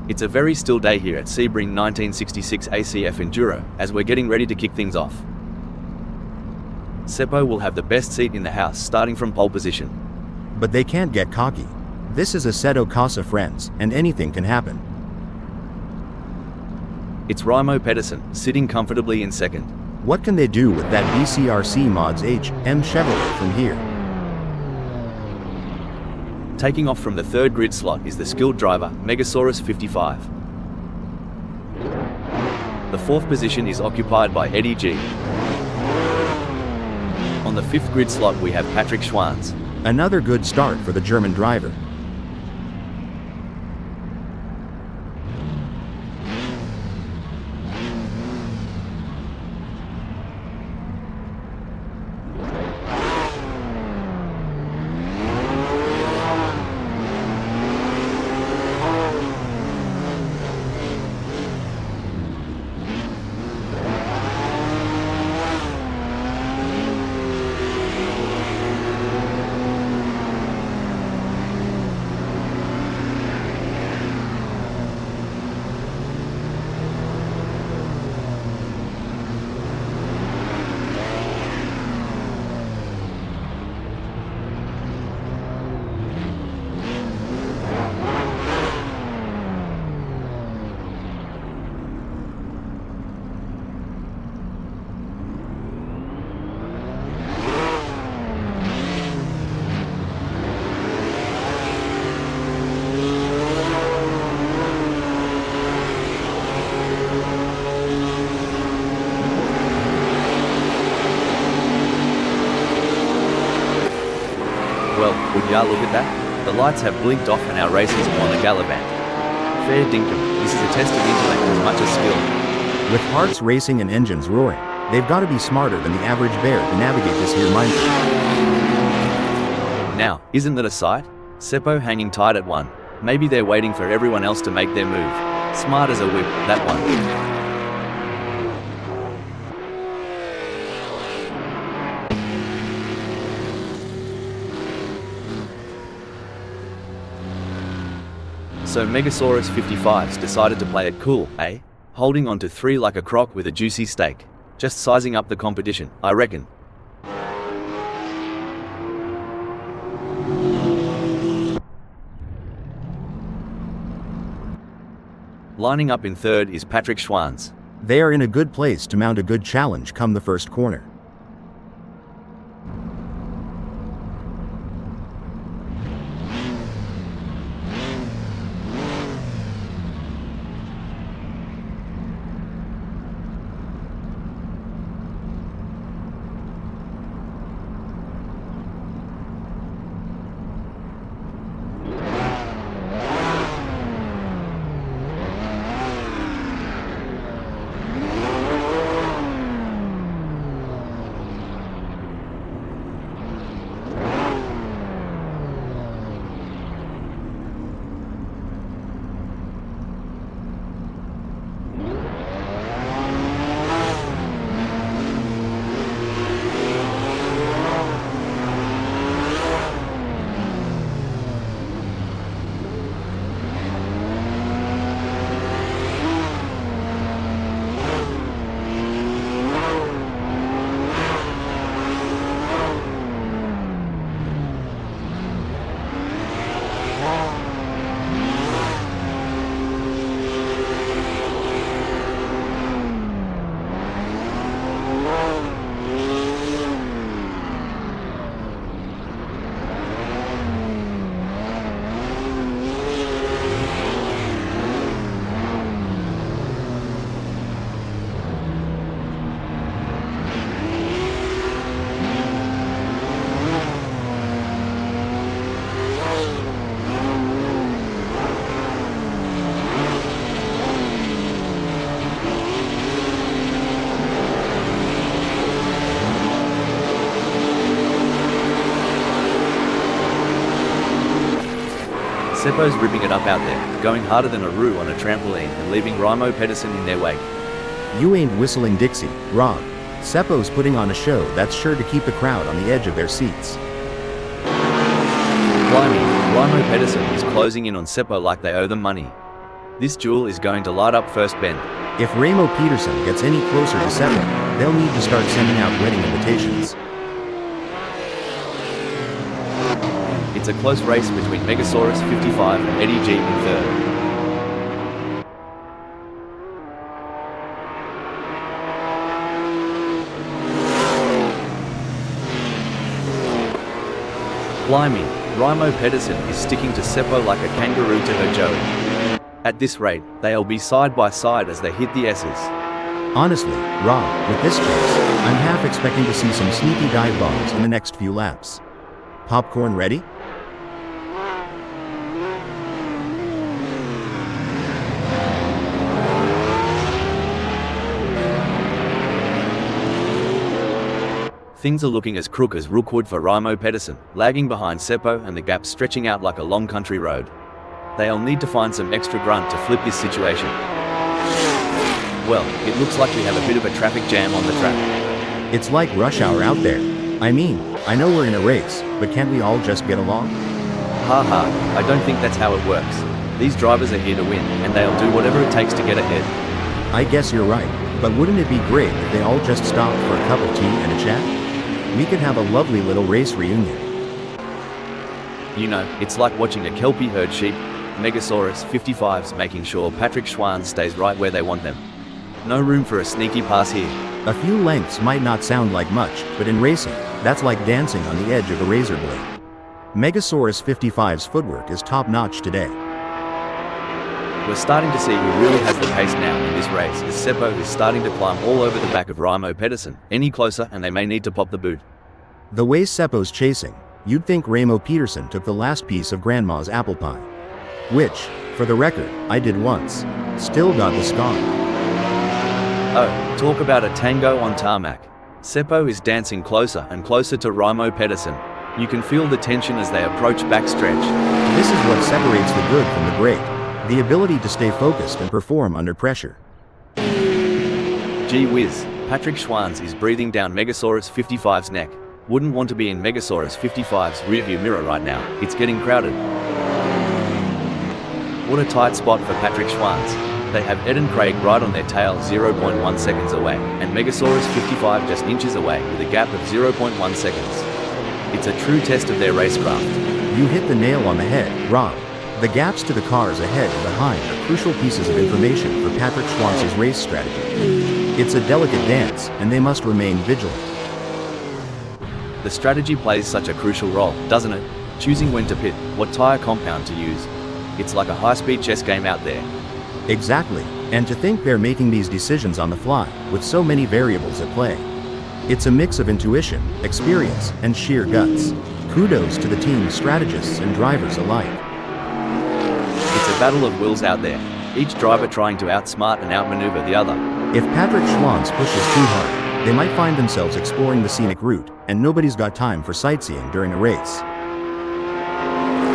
It's a very still day here at Sebring 1966 ACF Enduro, as we're getting ready to kick things off. Seppo will have the best seat in the house starting from pole position. But they can't get cocky. This is Assetto Corsa, friends, and anything can happen. It's Raimo Pedersen, sitting comfortably in second. What can they do with that BCRC Mods HM Chevrolet from here? Taking off from the third grid slot is the skilled driver, Megasaurus 55. The fourth position is occupied by Eddie G. On the fifth grid slot we have Patrick Schwanz. Another good start for the German driver. Well, would ya look at that? The lights have blinked off and our race is on a gallivant. Fair dinkum, this is a test of intellect as much as skill. With hearts racing and engines roaring, they've got to be smarter than the average bear to navigate this here minefield. Now, isn't that a sight? Seppo hanging tight at one. Maybe they're waiting for everyone else to make their move. Smart as a whip, that one. So Megasaurus 55's decided to play it cool, eh? Holding on to three like a croc with a juicy steak. Just sizing up the competition, I reckon. Lining up in third is Patrick Schwanz. They are in a good place to mount a good challenge come the first corner. Seppo's ripping it up out there, going harder than a roux on a trampoline and leaving Raimo Pedersen in their wake. You ain't whistling Dixie, Rob. Seppo's putting on a show that's sure to keep the crowd on the edge of their seats. Blimey, Raimo Pedersen is closing in on Seppo like they owe them money. This duel is going to light up first bend. If Ramo Peterson gets any closer to Sebring, they'll need to start sending out wedding invitations. It's a close race between Megasaurus 55 and Eddie G in third. Blimey, Ramo Pedersen is sticking to Seppo like a kangaroo to her Joey. At this rate, they'll be side by side as they hit the S's. Honestly, Rob, with this chase, I'm half expecting to see some sneaky dive bombs in the next few laps. Popcorn ready? Things are looking as crook as Rookwood for Ramo Pedersen, lagging behind Seppo and the gap stretching out like a long country road. They'll need to find some extra grunt to flip this situation. Well, it looks like we have a bit of a traffic jam on the track. It's like rush hour out there. I mean, I know we're in a race, but can't we all just get along? Haha, I don't think that's how it works. These drivers are here to win, and they'll do whatever it takes to get ahead. I guess you're right, but wouldn't it be great if they all just stopped for a cup of tea and a chat? We could have a lovely little race reunion. You know, it's like watching a Kelpie herd sheep, Megasaurus 55s making sure Patrick Schwann stays right where they want them. No room for a sneaky pass here. A few lengths might not sound like much, but in racing, that's like dancing on the edge of a razor blade. Megasaurus 55's footwork is top-notch today. We're starting to see who really has the pace now in this race, as Seppo is starting to climb all over the back of Ramo Pedersen. Any closer and they may need to pop the boot. The way Seppo's chasing, you'd think Ramo Petersen took the last piece of Grandma's apple pie. Which, for the record, I did once. Still got the scar. Oh, talk about a tango on tarmac. Seppo is dancing closer and closer to Ramo Pedersen. You can feel the tension as they approach backstretch. This is what separates the good from the great. The ability to stay focused and perform under pressure. Gee whiz, Patrick Schwanz is breathing down Megasaurus 55's neck. Wouldn't want to be in Megasaurus 55's rearview mirror right now. It's getting crowded. What a tight spot for Patrick Schwanz. They have Ed and Craig right on their tail 0.1 seconds away, and Megasaurus 55 just inches away with a gap of 0.1 seconds. It's a true test of their racecraft. You hit the nail on the head, Rob. The gaps to the cars ahead and behind are crucial pieces of information for Patrick Schwanz's race strategy. It's a delicate dance, and they must remain vigilant. The strategy plays such a crucial role, doesn't it? Choosing when to pit, what tire compound to use. It's like a high-speed chess game out there. Exactly, and to think they're making these decisions on the fly, with so many variables at play. It's a mix of intuition, experience, and sheer guts. Kudos to the team's strategists and drivers alike. It's a battle of wills out there, each driver trying to outsmart and outmaneuver the other. If Patrick Schwanz pushes too hard, they might find themselves exploring the scenic route, and nobody's got time for sightseeing during a race.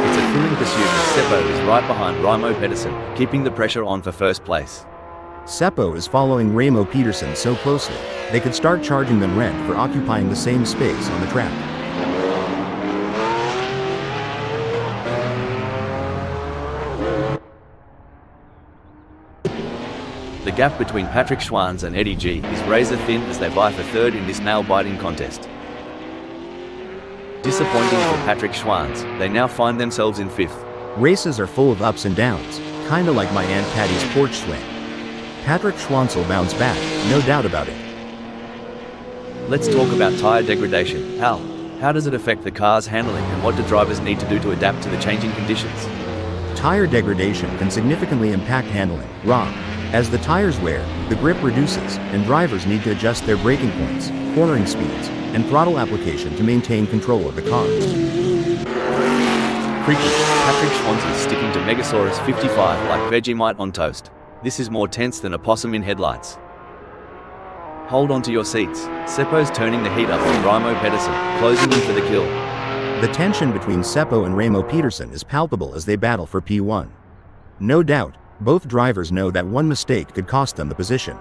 It's a thrilling pursuit as Seppo is right behind Ramo Pedersen, keeping the pressure on for first place. Seppo is following Ramo Petersen so closely, they could start charging them rent for occupying the same space on the track. The gap between Patrick Schwanz and Eddie G is razor thin as they vie for third in this nail-biting contest. Disappointing for Patrick Schwanz, they now find themselves in fifth. Races are full of ups and downs, kinda like my Aunt Patty's porch swing. Patrick Schwanz will bounce back, no doubt about it. Let's talk about tire degradation. Hal, how does it affect the car's handling and what do drivers need to do to adapt to the changing conditions? Tire degradation can significantly impact handling, Rob. As the tires wear, the grip reduces, and drivers need to adjust their braking points, cornering speeds, and throttle application to maintain control of the car. Creaky, Patrick Schwanz is sticking to Megasaurus 55 like Vegemite on toast. This is more tense than a possum in headlights. Hold on to your seats. Seppo's turning the heat up on Ramo Pedersen, closing in for the kill. The tension between Seppo and Ramo Petersen is palpable as they battle for P1. No doubt, both drivers know that one mistake could cost them the position.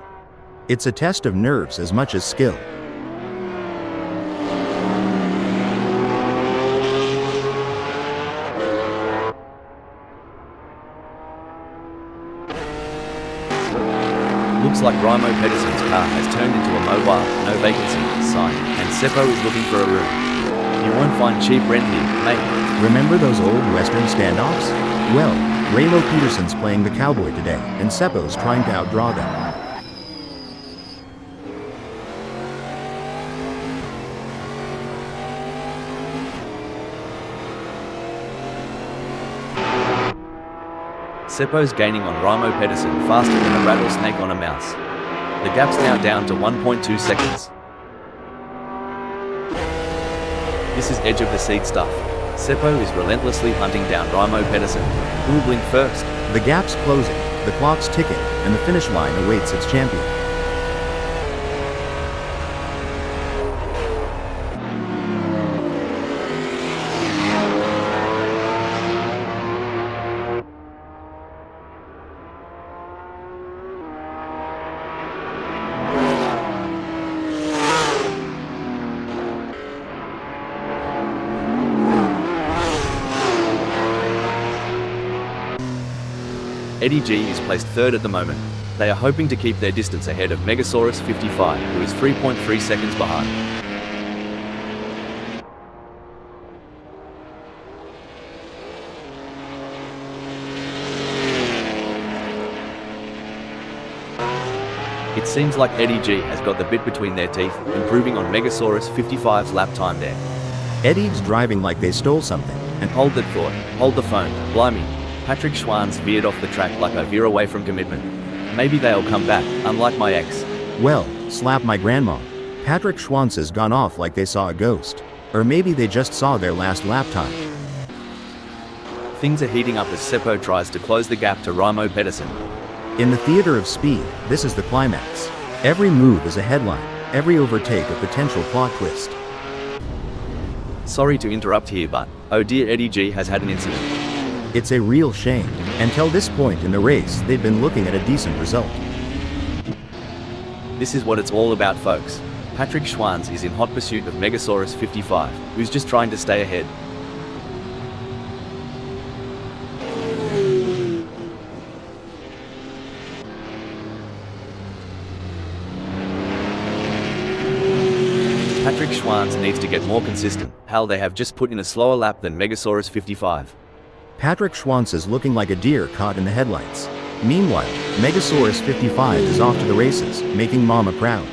It's a test of nerves as much as skill. Looks like Raimo Pedersen's car has turned into a mobile, no vacancy sign, and Seppo is looking for a room. You won't find cheap rent here, mate. Remember those old Western standoffs? Well, Raimo Pedersen's playing the cowboy today, and Seppo's trying to outdraw them. Seppo's gaining on Raimo Pedersen faster than a rattlesnake on a mouse. The gap's now down to 1.2 seconds. This is edge of the seat stuff. Seppo is relentlessly hunting down Raimo Pedersen. Who'll blink first? The gap's closing, the clock's ticking, and the finish line awaits its champion. Eddie G is placed third at the moment. They are hoping to keep their distance ahead of Megasaurus 55, who is 3.3 seconds behind. It seems like Eddie G has got the bit between their teeth, improving on Megasaurus 55's lap time there. Eddie's driving like they stole something, And hold that thought, hold the phone, blimey. Patrick Schwann's veered off the track like I veer away from commitment. Maybe they'll come back, unlike my ex. well, slap my grandma. Patrick Schwantz has gone off like they saw a ghost. Or maybe they just saw their last lap time. Things are heating up as Seppo tries to close the gap to Raimo Pedersen. In the theater of speed, this is the climax. Every move is a headline, every overtake a potential plot twist. Sorry to interrupt here, but, oh dear, Eddie G has had an incident. It's a real shame. Until this point in the race, they've been looking at a decent result. This is what it's all about, folks. Patrick Schwantz is in hot pursuit of Megasaurus 55, who's just trying to stay ahead. Patrick Schwantz needs to get more consistent. Hell, they have just put in a slower lap than Megasaurus 55. Patrick Schwantz is looking like a deer caught in the headlights. Meanwhile, Megasaurus 55 is off to the races, making Mama proud.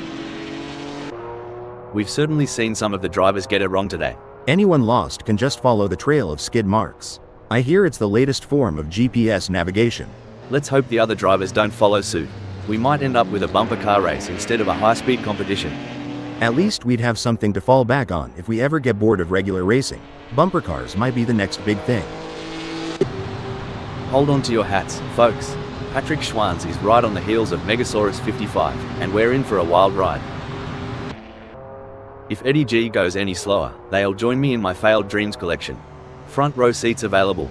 We've certainly seen some of the drivers get it wrong today. Anyone lost can just follow the trail of skid marks. I hear it's the latest form of GPS navigation. Let's hope the other drivers don't follow suit. We might end up with a bumper car race instead of a high-speed competition. At least we'd have something to fall back on if we ever get bored of regular racing. Bumper cars might be the next big thing. Hold on to your hats, folks. Patrick Schwantz is right on the heels of Megasaurus 55, and we're in for a wild ride. If Eddie G goes any slower, they'll join me in my failed dreams collection. Front row seats available.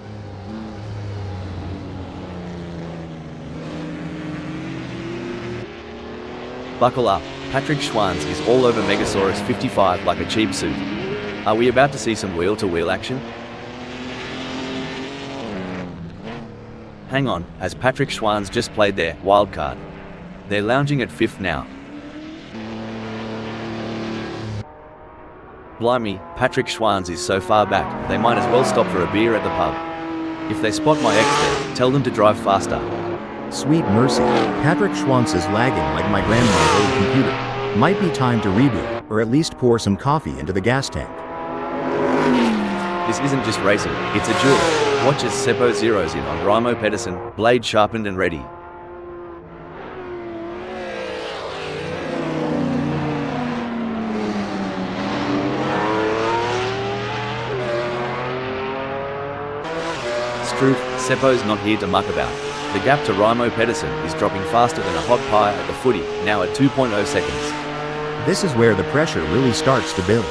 Buckle up. Patrick Schwantz is all over Megasaurus 55 like a cheap suit. Are we about to see some wheel-to-wheel action? Hang on, as Patrick Schwantz just played their wild card. They're lounging at 5th now. Blimey, Patrick Schwantz is so far back, they might as well stop for a beer at the pub. If they spot my ex there, tell them to drive faster. Sweet mercy, Patrick Schwantz is lagging like my grandma's old computer. Might be time to reboot, or at least pour some coffee into the gas tank. This isn't just racing, it's a duel. Watch as Seppo zeroes in on Raimo Pedersen, blade sharpened and ready. Truth, Seppo's not here to muck about. The gap to Raimo Pedersen is dropping faster than a hot pie at the footy, now at 2.0 seconds. This is where the pressure really starts to build.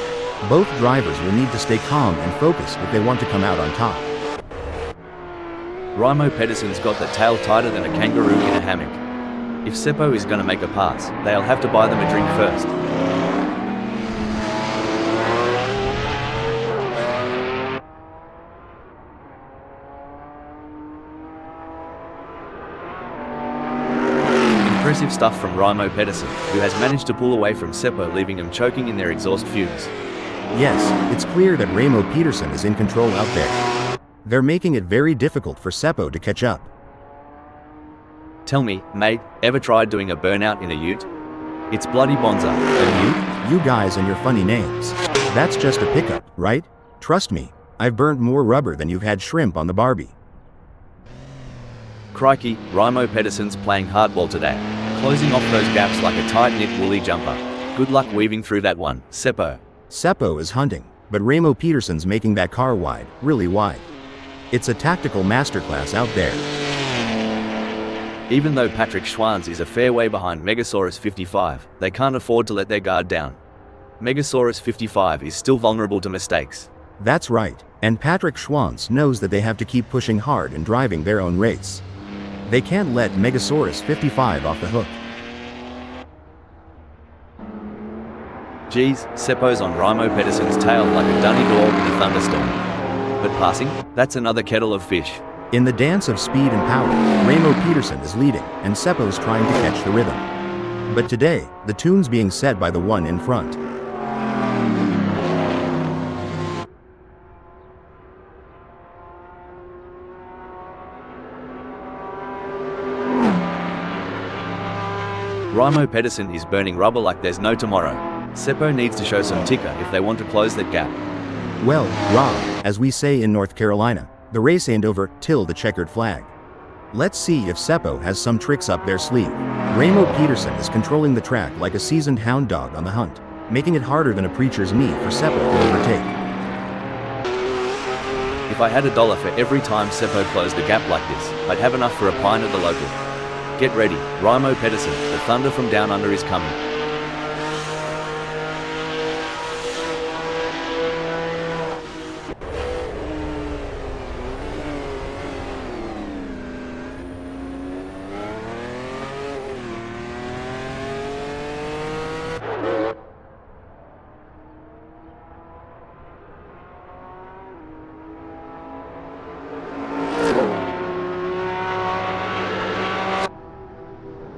Both drivers will need to stay calm and focused if they want to come out on top. Raimo Pedersen's got the tail tighter than a kangaroo in a hammock. If Seppo is going to make a pass, they'll have to buy them a drink first. Impressive Impressive stuff from Raimo Pedersen, who has managed to pull away from Seppo, leaving them choking in their exhaust fumes. Yes, it's clear that Raimo Pedersen is in control out there. They're making it very difficult for Seppo to catch up. Tell me, mate, ever tried doing a burnout in a ute? It's bloody bonza. And you guys and your funny names. That's just a pickup, right? Trust me, I've burnt more rubber than you've had shrimp on the Barbie. Crikey, Raimo Pedersen's playing hardball today, closing off those gaps like a tight-knit woolly jumper. Good luck weaving through that one, Seppo. Seppo is hunting, but Raimo Pedersen's making that car wide, really wide. It's a tactical masterclass out there. Even though Patrick Schwanz is a fair way behind Megasaurus 55, they can't afford to let their guard down. Megasaurus 55 is still vulnerable to mistakes. That's right, and Patrick Schwanz knows that they have to keep pushing hard and driving their own race. They can't let Megasaurus 55 off the hook. Geez, Seppo's on Raimo Pedersen's tail like a dunny dog in a thunderstorm. But passing? That's another kettle of fish. In the dance of speed and power, Raimo Pedersen is leading, and Seppo's trying to catch the rhythm. But today, the tune's being set by the one in front. Raimo Pedersen is burning rubber like there's no tomorrow. Seppo needs to show some ticker if they want to close that gap. Well, Rob, as we say in North Carolina, the race ain't over till the checkered flag. Let's see if Seppo has some tricks up their sleeve. Raimo Pedersen is controlling the track like a seasoned hound dog on the hunt, making it harder than a preacher's knee for Seppo to overtake. If I had $1 for every time Seppo closed a gap like this, I'd have enough for a pint at the local. Get ready, Raimo Pedersen, the thunder from down under is coming.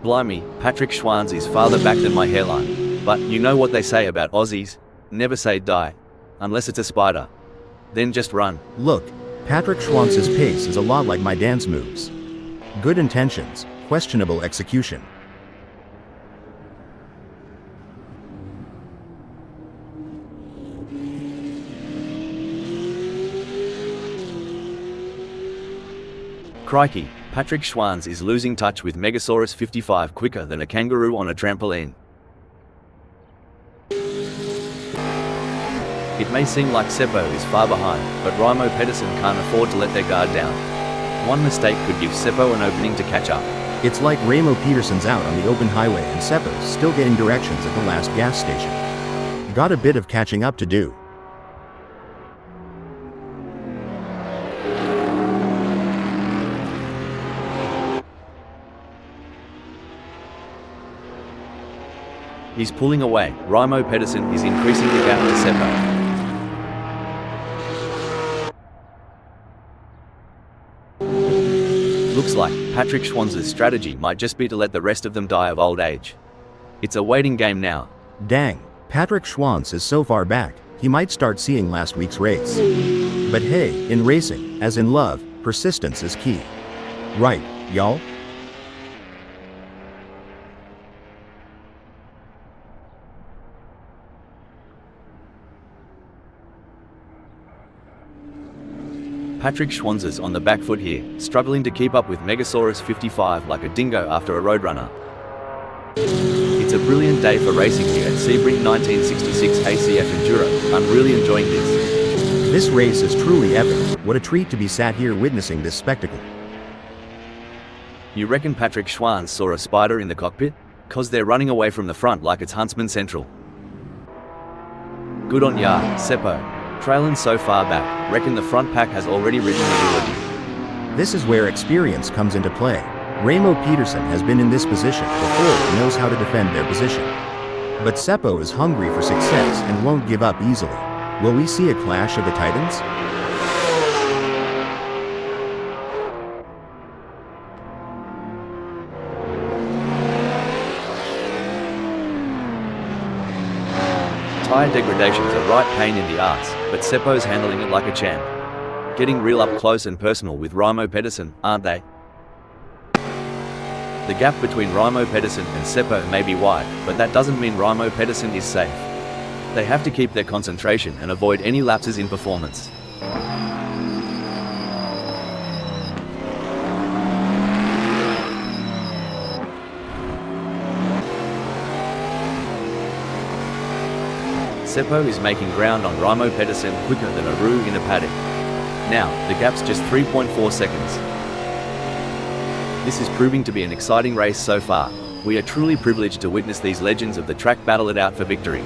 Blimey, Patrick Schwanz is farther back than my hairline. But you know what they say about Aussies? Never say die. Unless it's a spider. Then just run. Look, Patrick Schwanz's pace is a lot like my dance moves. Good intentions, questionable execution. Crikey, Patrick Schwanz is losing touch with Megasaurus 55 quicker than a kangaroo on a trampoline. It may seem like Seppo is far behind, but Raimo Pedersen can't afford to let their guard down. One mistake could give Seppo an opening to catch up. It's like Raimo Pedersen's out on the open highway and Seppo's still getting directions at the last gas station. Got a bit of catching up to do. He's pulling away. Raimo Pedersen is increasing the gap to Seppo. Looks like Patrick Schwanz's strategy might just be to let the rest of them die of old age. It's a waiting game now. Dang, Patrick Schwanz is so far back, he might start seeing last week's race. But hey, in racing, as in love, persistence is key. Right, y'all? Patrick Schwanz is on the back foot here, struggling to keep up with Megasaurus 55 like a dingo after a roadrunner. It's a brilliant day for racing here at Sebring 1966 ACF Enduro. I'm really enjoying this. This race is truly epic. What a treat to be sat here witnessing this spectacle. You reckon Patrick Schwanz saw a spider in the cockpit? 'Cause they're running away from the front like it's Huntsman Central. Good on ya, Seppo. Trailing so far back, reckon the front pack has already ridden the eulogy. This is where experience comes into play. Raimo Pedersen has been in this position before and knows how to defend their position. But Seppo is hungry for success and won't give up easily. Will we see a clash of the titans? Tire degradation's a right pain in the arse, but Seppo's handling it like a champ. Getting real up close and personal with Raimo Pedersen, aren't they? The gap between Raimo Pedersen and Seppo may be wide, but that doesn't mean Raimo Pedersen is safe. They have to keep their concentration and avoid any lapses in performance. Seppo is making ground on Raimo Pedersen quicker than a roux in a paddock. Now, the gap's just 3.4 seconds. This is proving to be an exciting race so far. We are truly privileged to witness these legends of the track battle it out for victory.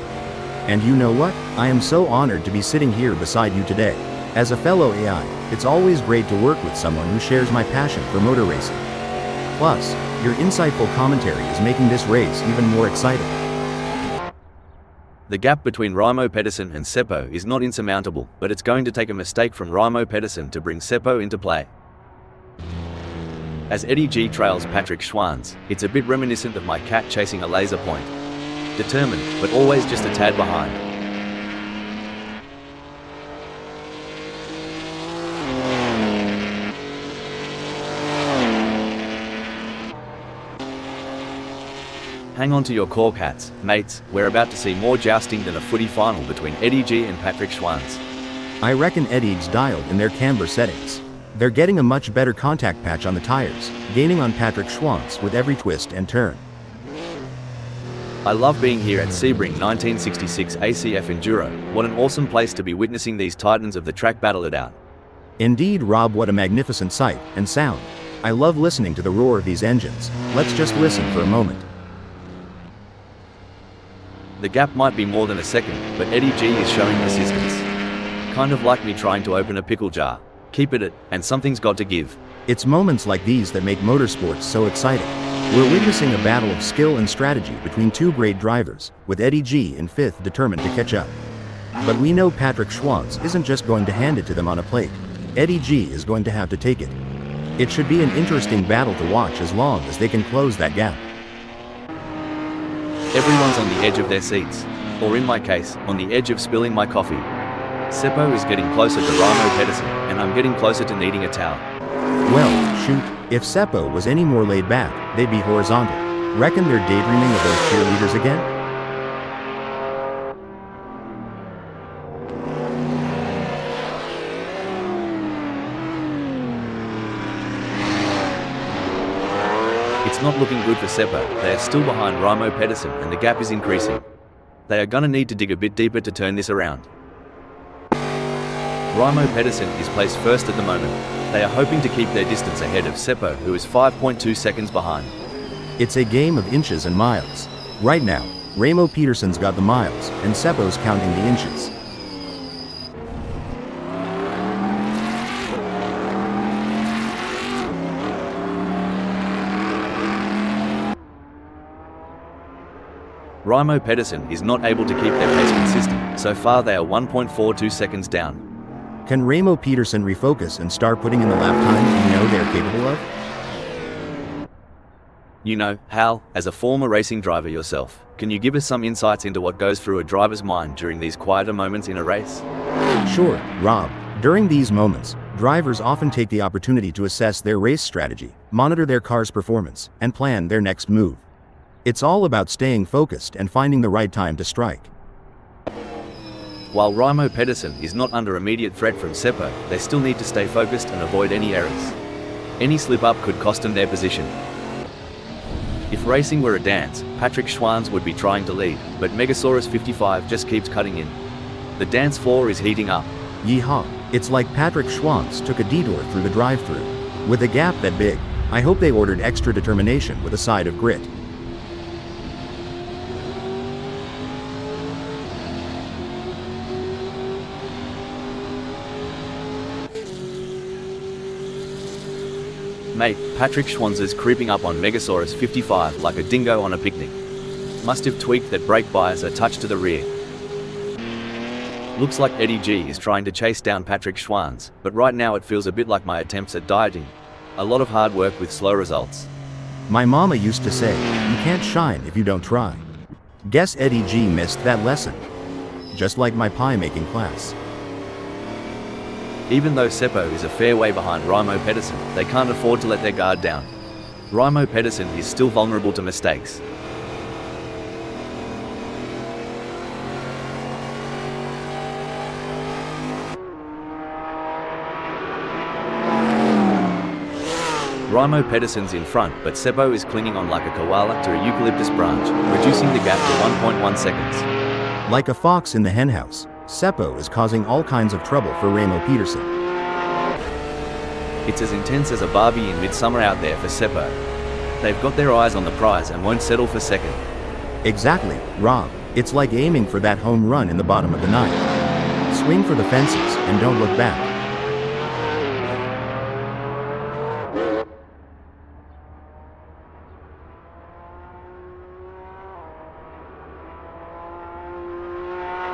And you know what? I am so honored to be sitting here beside you today. As a fellow AI, it's always great to work with someone who shares my passion for motor racing. Plus, your insightful commentary is making this race even more exciting. The gap between Raimo Pedersen and Seppo is not insurmountable, but it's going to take a mistake from Raimo Pedersen to bring Seppo into play. As Eddie G trails Patrick Schwanz, it's a bit reminiscent of my cat chasing a laser point. Determined, but always just a tad behind. Hang on to your cork hats, mates. We're about to see more jousting than a footy final between Eddie G and Patrick Schwanz. I reckon Eddie's dialed in their camber settings. They're getting a much better contact patch on the tires, gaining on Patrick Schwanz with every twist and turn. I love being here at Sebring 1966 ACF Enduro. What an awesome place to be witnessing these titans of the track battle it out. Indeed, Rob, what a magnificent sight and sound. I love listening to the roar of these engines. Let's just listen for a moment. The gap might be more than a second, but Eddie G is showing resistance. Kind of like me trying to open a pickle jar. Keep it, and something's got to give. It's moments like these that make motorsports so exciting. We're witnessing a battle of skill and strategy between two great drivers, with Eddie G in fifth determined to catch up. But we know Patrick Schwanz isn't just going to hand it to them on a plate. Eddie G is going to have to take it. It should be an interesting battle to watch as long as they can close that gap. Everyone's on the edge of their seats, or in my case, on the edge of spilling my coffee. Seppo is getting closer to Raimo Pedersen, and I'm getting closer to needing a towel. Well, shoot, if Seppo was any more laid back, they'd be horizontal. Reckon they're daydreaming of those cheerleaders again? It's not looking good for Seppo. They are still behind Raimo Pedersen and the gap is increasing. They are gonna need to dig a bit deeper to turn this around. Raimo Pedersen is placed first at the moment. They are hoping to keep their distance ahead of Seppo, who is 5.2 seconds behind. It's a game of inches and miles. Right now, Raimo Pedersen's got the miles, and Seppo's counting the inches. Raimo Pedersen is not able to keep their pace consistent. So far they are 1.42 seconds down. Can Raimo Pedersen refocus and start putting in the lap times we know they're capable of? You know, Hal, as a former racing driver yourself, can you give us some insights into what goes through a driver's mind during these quieter moments in a race? Sure, Rob. During these moments, drivers often take the opportunity to assess their race strategy, monitor their car's performance, and plan their next move. It's all about staying focused and finding the right time to strike. While Raimo Pedersen is not under immediate threat from Seppo, they still need to stay focused and avoid any errors. Any slip-up could cost them their position. If racing were a dance, Patrick Schwanz would be trying to lead, but Megasaurus 55 just keeps cutting in. The dance floor is heating up. Yeehaw! It's like Patrick Schwanz took a detour through the drive-thru. With a gap that big, I hope they ordered extra determination with a side of grit. Mate, Patrick Schwanz is creeping up on Megasaurus 55 like a dingo on a picnic. Must have tweaked that brake bias a touch to the rear. Looks like Eddie G is trying to chase down Patrick Schwanz, but right now it feels a bit like my attempts at dieting. A lot of hard work with slow results. My mama used to say, you can't shine if you don't try. Guess Eddie G missed that lesson. just like my pie making class. Even though Seppo is a fair way behind Raimo Pedersen, they can't afford to let their guard down. Raimo Pedersen is still vulnerable to mistakes. Raimo Pedersen's in front, but Seppo is clinging on like a koala to a eucalyptus branch, reducing the gap to 1.1 seconds. Like a fox in the henhouse, Seppo is causing all kinds of trouble for Raimo Pedersen. It's as intense as a Barbie in midsummer out there for Seppo. They've got their eyes on the prize and won't settle for second. Exactly, Rob. It's like aiming for that home run in the bottom of the ninth. Swing for the fences and don't look back.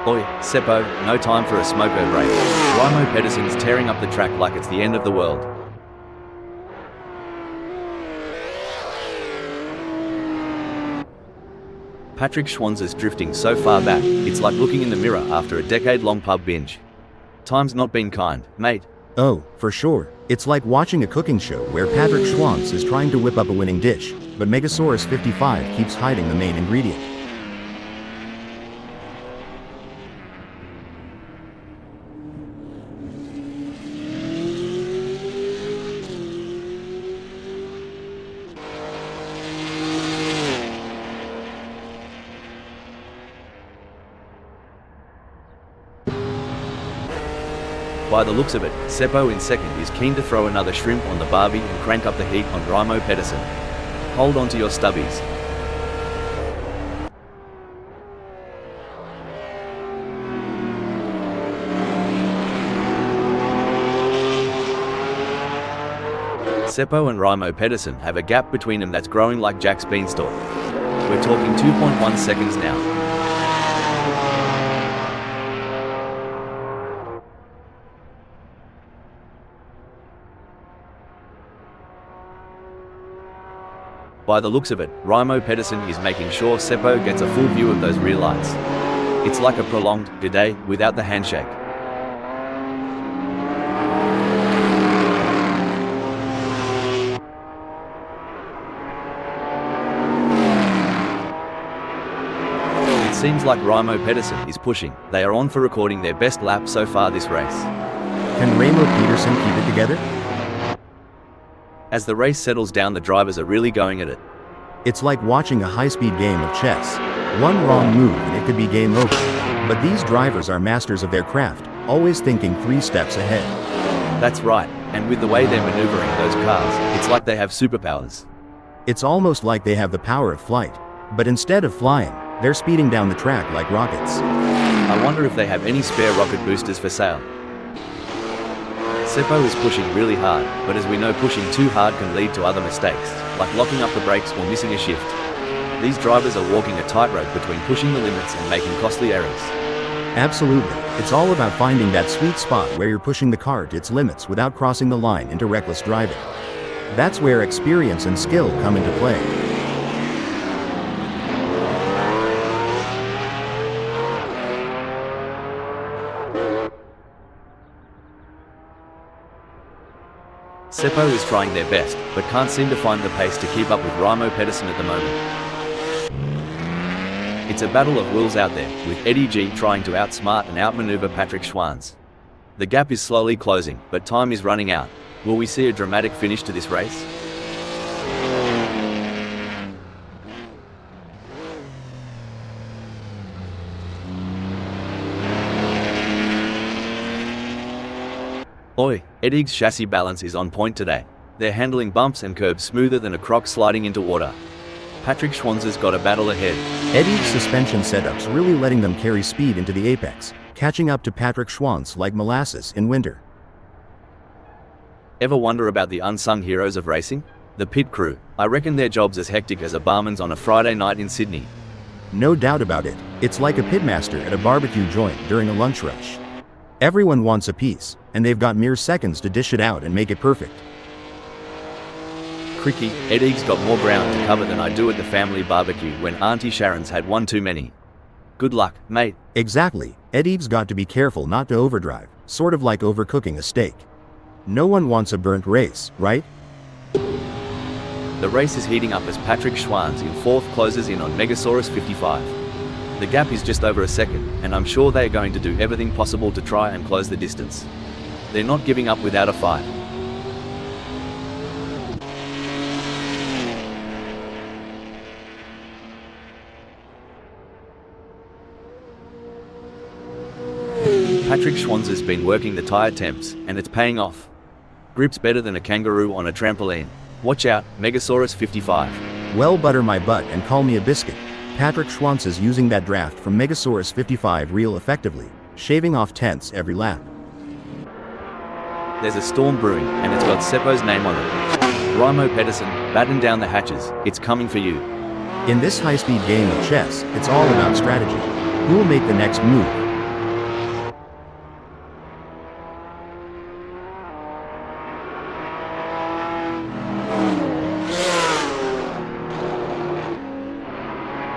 Oi, Seppo, no time for a smoko break. Raimo Pedersen's tearing up the track like it's the end of the world. Patrick Schwanzer's drifting so far back, it's like looking in the mirror after a decade-long pub binge. Time's not been kind, mate. Oh, for sure. It's like watching a cooking show where Patrick Schwanz is trying to whip up a winning dish, but Megasaurus 55 keeps hiding the main ingredient. By the looks of it, Seppo in second is keen to throw another shrimp on the Barbie and crank up the heat on Raimo Pedersen. Hold on to your stubbies. Seppo and Raimo Pedersen have a gap between them that's growing like Jack's beanstalk. We're talking 2.1 seconds now. By the looks of it, Raimo Pedersen is making sure Seppo gets a full view of those rear lights. It's like a prolonged good day without the handshake. It seems like Raimo Pedersen is pushing. They are on for recording their best lap so far this race. Can Raimo Pedersen keep it together? As the race settles down, the drivers are really going at it. It's like watching a high-speed game of chess. One wrong move and it could be game over. But these drivers are masters of their craft, always thinking 3 steps ahead. That's right, and with the way they're maneuvering those cars, it's like they have superpowers. It's almost like they have the power of flight. But instead of flying, they're speeding down the track like rockets. I wonder if they have any spare rocket boosters for sale. Seppo is pushing really hard, but as we know, pushing too hard can lead to other mistakes, like locking up the brakes or missing a shift. These drivers are walking a tightrope between pushing the limits and making costly errors. Absolutely. It's all about finding that sweet spot where you're pushing the car to its limits without crossing the line into reckless driving. That's where experience and skill come into play. Seppo is trying their best, but can't seem to find the pace to keep up with Raimo Pedersen at the moment. It's a battle of wills out there, with Eddie G trying to outsmart and outmaneuver Patrick Schwanz. The gap is slowly closing, but time is running out. Will we see a dramatic finish to this race? Oi, Eddie's chassis balance is on point today. They're handling bumps and curbs smoother than a croc sliding into water. Patrick Schwanzer's got a battle ahead. Eddie's suspension setup's really letting them carry speed into the apex, catching up to Patrick Schwanz like molasses in winter. Ever wonder about the unsung heroes of racing? The pit crew. I reckon their job's as hectic as a barman's on a Friday night in Sydney. No doubt about it. It's like a pitmaster at a barbecue joint during a lunch rush. Everyone wants a piece, and they've got mere seconds to dish it out and make it perfect. Cricky, Eddie's got more ground to cover than I do at the family barbecue when Auntie Sharon's had one too many. Good luck, mate. Exactly, Eddie's got to be careful not to overdrive, sort of like overcooking a steak. No one wants a burnt race, right? The race is heating up as Patrick Schwanz in 4th closes in on Megasaurus 55. The gap is just over a second, and I'm sure they are going to do everything possible to try and close the distance. They're not giving up without a fight. Patrick Schwanz has been working the tyre temps, and it's paying off. Grip's better than a kangaroo on a trampoline. Watch out, Megasaurus 55. Well, butter my butt and call me a biscuit. Patrick Schwanz is using that draft from Megasaurus 55 real effectively, shaving off tenths every lap. There's a storm brewing, and it's got Seppo's name on it. Raimo Pedersen, batten down the hatches, it's coming for you. In this high-speed game of chess, it's all about strategy. Who will make the next move?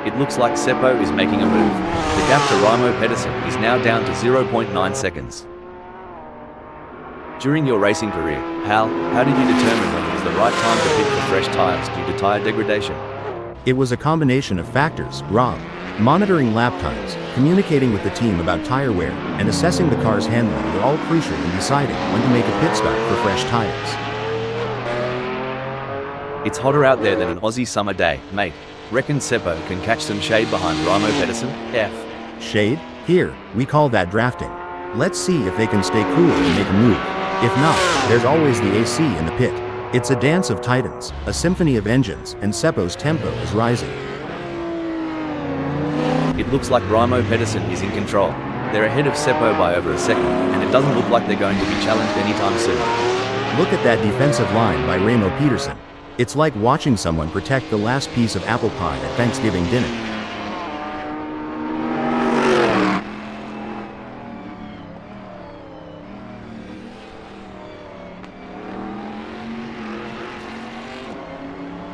It looks like Seppo is making a move. The gap to Raimo Pedersen is now down to 0.9 seconds. During your racing career, Hal, how did you determine when it was the right time to pit for fresh tyres due to tyre degradation? It was a combination of factors, Rob. Monitoring lap times, communicating with the team about tire wear, and assessing the car's handling were all crucial in deciding when to make a pit stop for fresh tires. It's hotter out there than an Aussie summer day, mate. Reckon Seppo can catch some shade behind Raimo Pedersen? F. Shade? Here, we call that drafting. Let's see if they can stay cool and make a move. If not, there's always the AC in the pit. It's a dance of titans, a symphony of engines, and Seppo's tempo is rising. It looks like Raimo Pedersen is in control. They're ahead of Seppo by over a second, and it doesn't look like they're going to be challenged anytime soon. Look at that defensive line by Raimo Pedersen. It's like watching someone protect the last piece of apple pie at Thanksgiving dinner.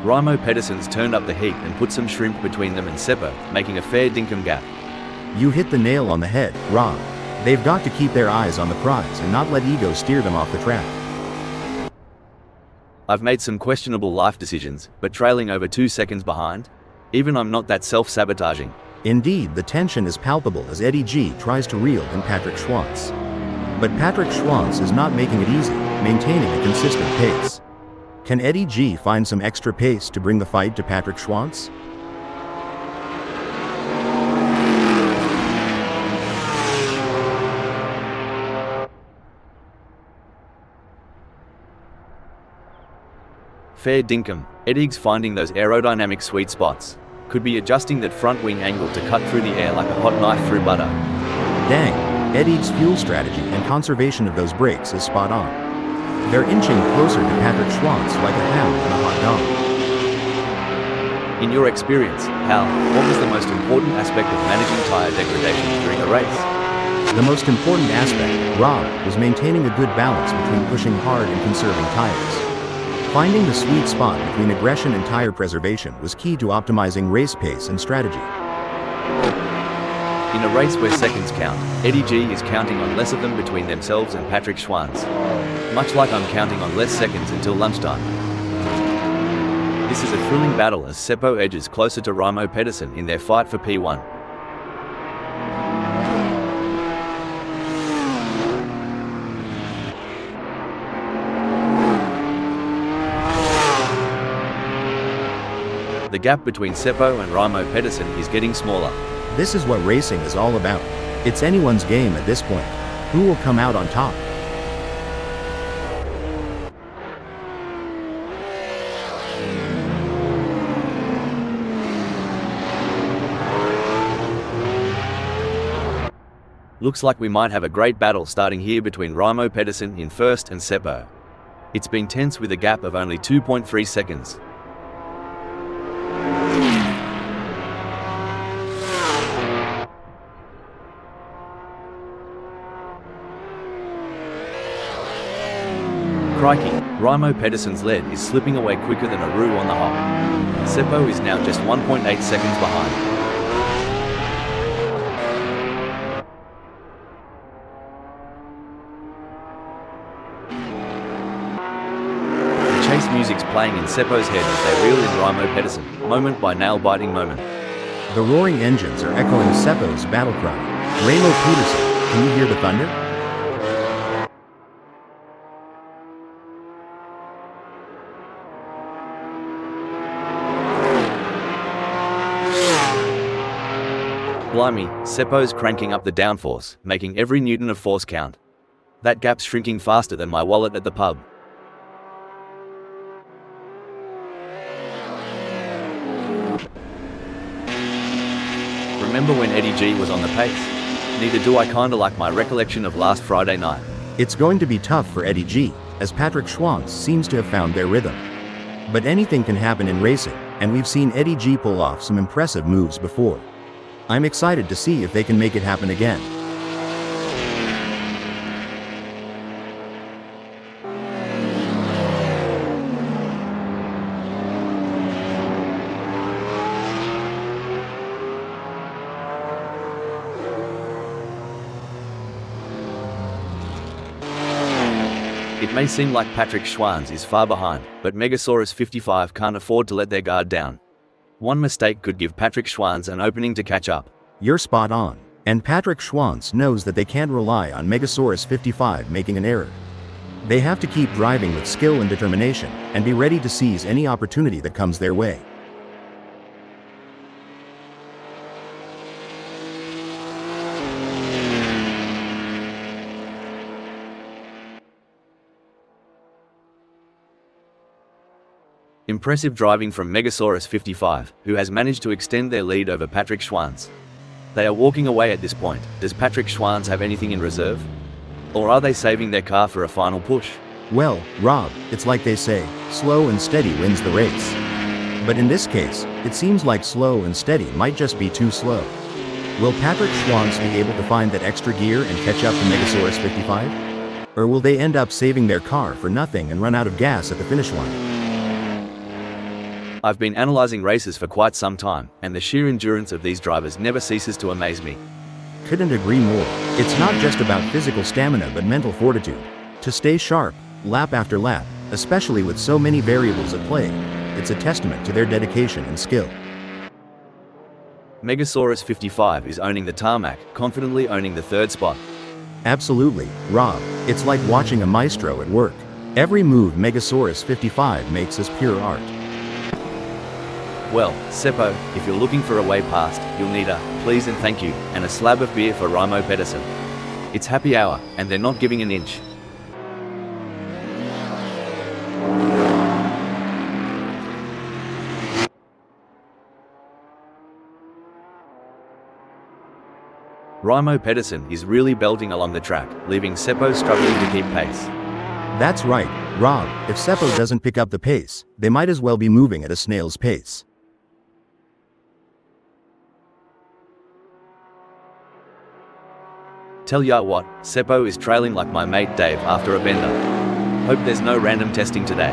Raimo Pedersen's turned up the heat and put some shrimp between them and Seppo, making a fair dinkum gap. You hit the nail on the head, Rob. They've got to keep their eyes on the prize and not let ego steer them off the track. I've made some questionable life decisions, but trailing over 2 seconds behind? Even I'm not that self-sabotaging. Indeed, the tension is palpable as Eddie G tries to reel in Patrick Schwanz. But Patrick Schwanz is not making it easy, maintaining a consistent pace. Can Eddie G find some extra pace to bring the fight to Patrick Schwanz? Fair dinkum. Eddie's finding those aerodynamic sweet spots. Could be adjusting that front wing angle to cut through the air like a hot knife through butter. Dang, Eddie's fuel strategy and conservation of those brakes is spot on. They're inching closer to Patrick Schwanz like a ham and a hot dog. In your experience, Hal, what was the most important aspect of managing tyre degradation during a race? The most important aspect, Rob, was maintaining a good balance between pushing hard and conserving tires. Finding the sweet spot between aggression and tire preservation was key to optimizing race pace and strategy. In a race where seconds count, Eddie G is counting on less of them between themselves and Patrick Schwanz. Much like I'm counting on less seconds until lunchtime. This is a thrilling battle as Seppo edges closer to Raimo Pedersen in their fight for P1. The gap between Seppo and Raimo Pedersen is getting smaller. This is what racing is all about. It's anyone's game at this point. Who will come out on top? Looks like we might have a great battle starting here between Raimo Pedersen in first and Seppo. It's been tense with a gap of only 2.3 seconds. Crikey, Raimo Pedersen's lead is slipping away quicker than a roux on the hop. Seppo is now just 1.8 seconds behind. music's playing in Seppo's head as they reel in Raimo Pedersen, moment by nail-biting moment. The roaring engines are echoing Seppo's battle cry. Raimo Pedersen, can you hear the thunder? Blimey, Seppo's cranking up the downforce, making every newton of force count. That gap's shrinking faster than my wallet at the pub. Remember when Eddie G was on the pace? Neither do I kinda like my recollection of last Friday night. It's going to be tough for Eddie G, as Patrick Schwantz seems to have found their rhythm. But anything can happen in racing, and we've seen Eddie G pull off some impressive moves before. I'm excited to see if they can make it happen again. It may seem like Patrick Schwantz is far behind, but Megasaurus 55 can't afford to let their guard down. One mistake could give Patrick Schwantz an opening to catch up. You're spot on, and Patrick Schwantz knows that they can't rely on Megasaurus 55 making an error. They have to keep driving with skill and determination, and be ready to seize any opportunity that comes their way. Impressive driving from Megasaurus 55, who has managed to extend their lead over Patrick Schwantz. They are walking away at this point. Does Patrick Schwantz have anything in reserve? Or are they saving their car for a final push? Well, Rob, it's like they say, slow and steady wins the race. But in this case, it seems like slow and steady might just be too slow. Will Patrick Schwantz be able to find that extra gear and catch up to Megasaurus 55? Or will they end up saving their car for nothing and run out of gas at the finish line? I've been analyzing races for quite some time, and the sheer endurance of these drivers never ceases to amaze me. Couldn't agree more. It's not just about physical stamina but mental fortitude. To stay sharp, lap after lap, especially with so many variables at play, it's a testament to their dedication and skill. Megasaurus 55 is owning the tarmac, confidently owning the third spot. Absolutely, Rob. It's like watching a maestro at work. Every move Megasaurus 55 makes is pure art. Well, Seppo, if you're looking for a way past, you'll need a please and thank you, and a slab of beer for Raimo Pedersen. It's happy hour, and they're not giving an inch. Raimo Pedersen is really belting along the track, leaving Seppo struggling to keep pace. That's right, Rob. If Seppo doesn't pick up the pace, they might as well be moving at a snail's pace. Tell ya what, Seppo is trailing like my mate Dave after a bender. Hope there's no random testing today.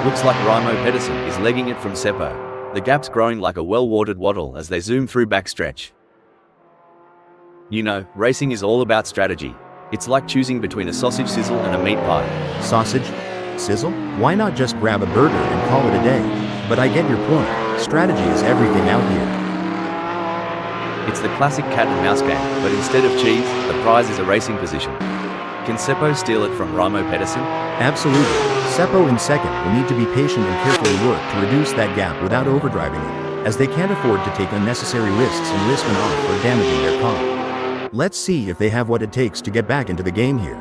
Looks like Raimo Pedersen is legging it from Seppo. The gap's growing like a well-watered wattle as they zoom through backstretch. You know, racing is all about strategy. It's like choosing between a sausage sizzle and a meat pie. Sausage? Sizzle? Why not just grab a burger and call it a day? But I get your point. Strategy is everything out here. It's the classic cat and mouse game, but instead of cheese, the prize is a racing position. Can Seppo steal it from Raimo Pedersen? Absolutely. Seppo in second will need to be patient and carefully work to reduce that gap without overdriving it, as they can't afford to take unnecessary risks and risk an off or damaging their car. Let's see if they have what it takes to get back into the game here.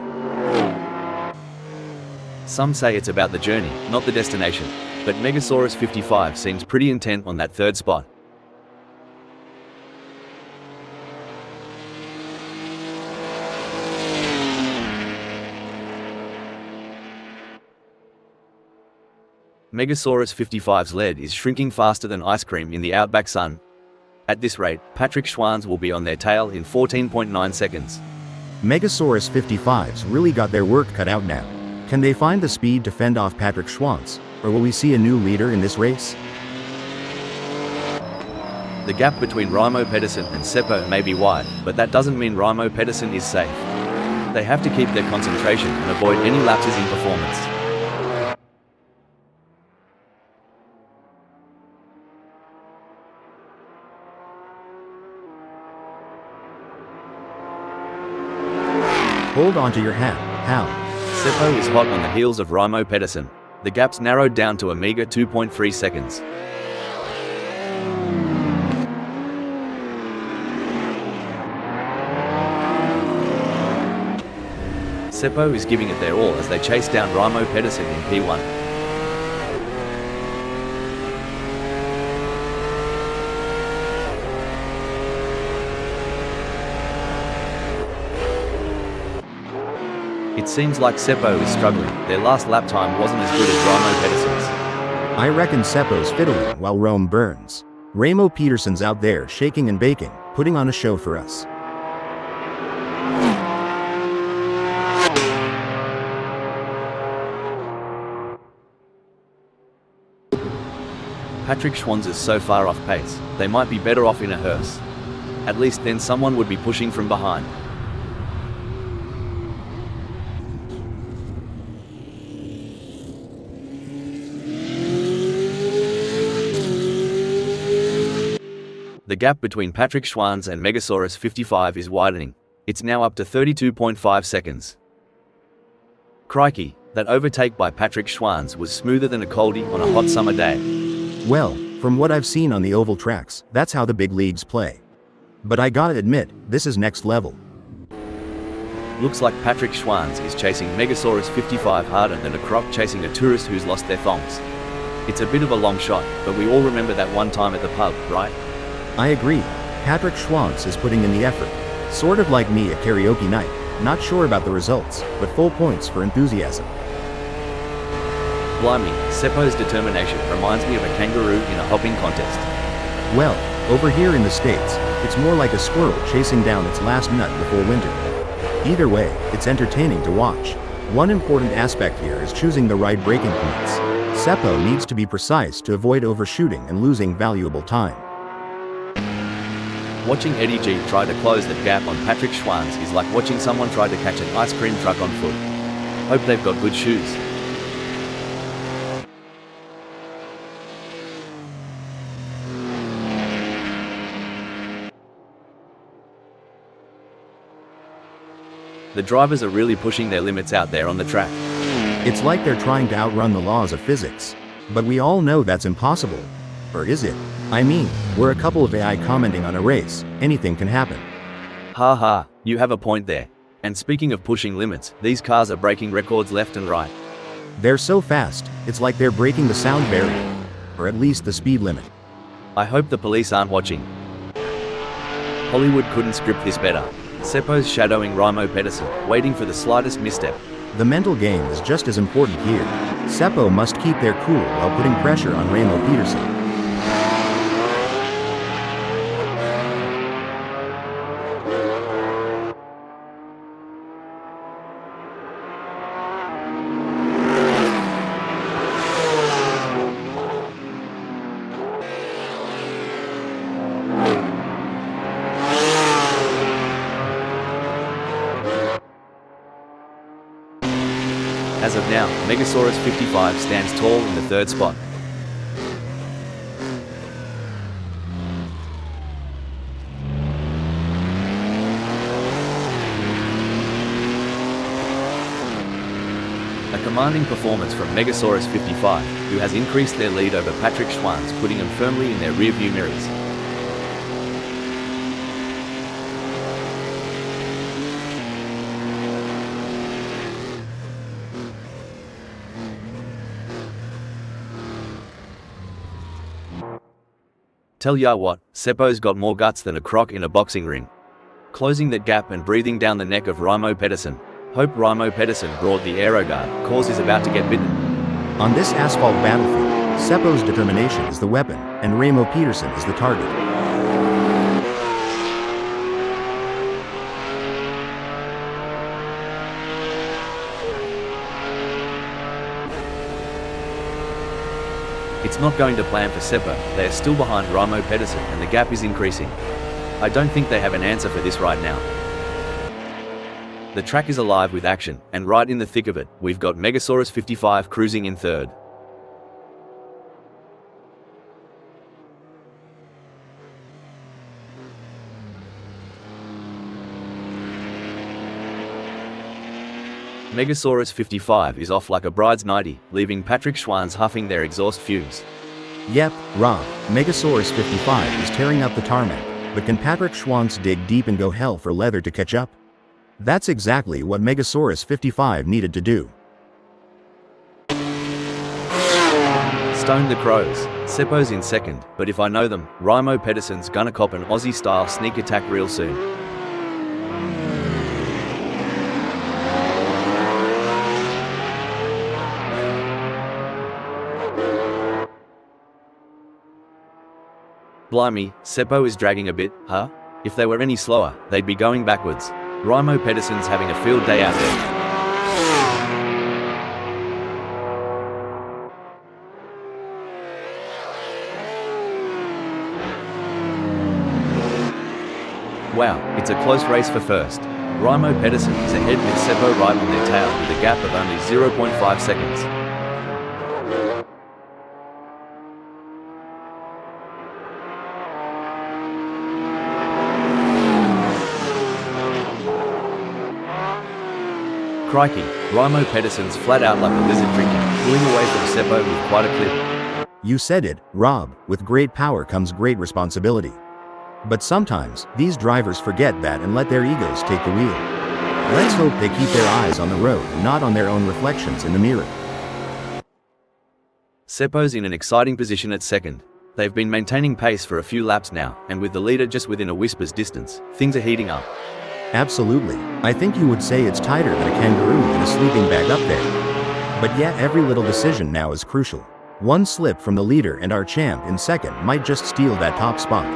Some say it's about the journey, not the destination, but Megasaurus 55 seems pretty intent on that third spot. Megasaurus 55's lead is shrinking faster than ice cream in the outback sun. At this rate, Patrick Schwantz will be on their tail in 14.9 seconds. Megasaurus 55's really got their work cut out now. Can they find the speed to fend off Patrick Schwantz, or will we see a new leader in this race? The gap between Raimo Pedersen and Seppo may be wide, but that doesn't mean Raimo Pedersen is safe. They have to keep their concentration and avoid any lapses in performance. Hold on to your hat, pal. Seppo is hot on the heels of Raimo Pedersen. The gap's narrowed down to a meager 2.3 seconds. Seppo is giving it their all as they chase down Raimo Pedersen in P1. It seems like Seppo is struggling. Their last lap time wasn't as good as Raimo Pedersen's. I reckon Seppo's fiddling while Rome burns. Raimo Pedersen's out there shaking and baking, putting on a show for us. Patrick Schwanz is so far off pace, they might be better off in a hearse. At least then someone would be pushing from behind. The gap between Patrick Schwanz and Megasaurus 55 is widening. It's now up to 32.5 seconds. Crikey, that overtake by Patrick Schwanz was smoother than a coldie on a hot summer day. Well, from what I've seen on the oval tracks, that's how the big leagues play. But I gotta admit, this is next level. Looks like Patrick Schwanz is chasing Megasaurus 55 harder than a croc chasing a tourist who's lost their thongs. It's a bit of a long shot, but we all remember that one time at the pub, right? I agree. Patrick Schwanz is putting in the effort. Sort of like me at karaoke night. Not sure about the results, but full points for enthusiasm. Blimey, Seppo's determination reminds me of a kangaroo in a hopping contest. Well, over here in the States, it's more like a squirrel chasing down its last nut before winter. Either way, it's entertaining to watch. One important aspect here is choosing the right braking points. Seppo needs to be precise to avoid overshooting and losing valuable time. Watching Eddie G try to close that gap on Patrick Schwanz is like watching someone try to catch an ice cream truck on foot. Hope they've got good shoes. The drivers are really pushing their limits out there on the track. It's like they're trying to outrun the laws of physics. But we all know that's impossible. Or is it? I mean, we're a couple of AI commenting on a race. Anything can happen. Ha ha, you have a point there. And speaking of pushing limits, these cars are breaking records left and right. They're so fast, it's like they're breaking the sound barrier. Or at least the speed limit. I hope the police aren't watching. Hollywood couldn't script this better. Seppo's shadowing Raimo Pedersen, waiting for the slightest misstep. The mental game is just as important here. Seppo must keep their cool while putting pressure on Raimo Pedersen. As of now, Megasaurus 55 stands tall in the third spot. A commanding performance from Megasaurus 55, who has increased their lead over Patrick Schwanz, putting them firmly in their rearview mirrors. Tell ya what, Seppo's got more guts than a croc in a boxing ring. Closing that gap and breathing down the neck of Raimo Pedersen. Hope Raimo Pedersen brought the aeroguard, cause is about to get bitten. On this asphalt battlefield, Seppo's determination is the weapon, and Raimo Pedersen is the target. It's not going to plan for Seppo. They are still behind Raimo Pedersen and the gap is increasing. I don't think they have an answer for this right now. The track is alive with action, and right in the thick of it, we've got Megasaurus 55 cruising in third. Megasaurus 55 is off like a bride's nightie, leaving Patrick Schwanz huffing their exhaust fumes. Yep, Rob, Megasaurus 55 is tearing up the tarmac, but can Patrick Schwanz dig deep and go hell for leather to catch up? That's exactly what Megasaurus 55 needed to do. Stone the Crows. Seppo's in second, but if I know them, Raimo Pedersen's gonna cop an Aussie-style sneak attack real soon. Blimey, Seppo is dragging a bit, huh? If they were any slower, they'd be going backwards. Raimo Pedersen's having a field day out there. Wow, it's a close race for first. Raimo Pedersen is ahead with Seppo right on their tail with a gap of only 0.5 seconds. Crikey, Raimo Pedersen's flat out like a lizard drinking, pulling away from Seppo with quite a clip. You said it, Rob, with great power comes great responsibility. But sometimes, these drivers forget that and let their egos take the wheel. Let's hope they keep their eyes on the road and not on their own reflections in the mirror. Seppo's in an exciting position at second. They've been maintaining pace for a few laps now, and with the leader just within a whisper's distance, things are heating up. Absolutely. I think you would say it's tighter than a kangaroo in a sleeping bag up there. But yet every little decision now is crucial. One slip from the leader and our champ in second might just steal that top spot.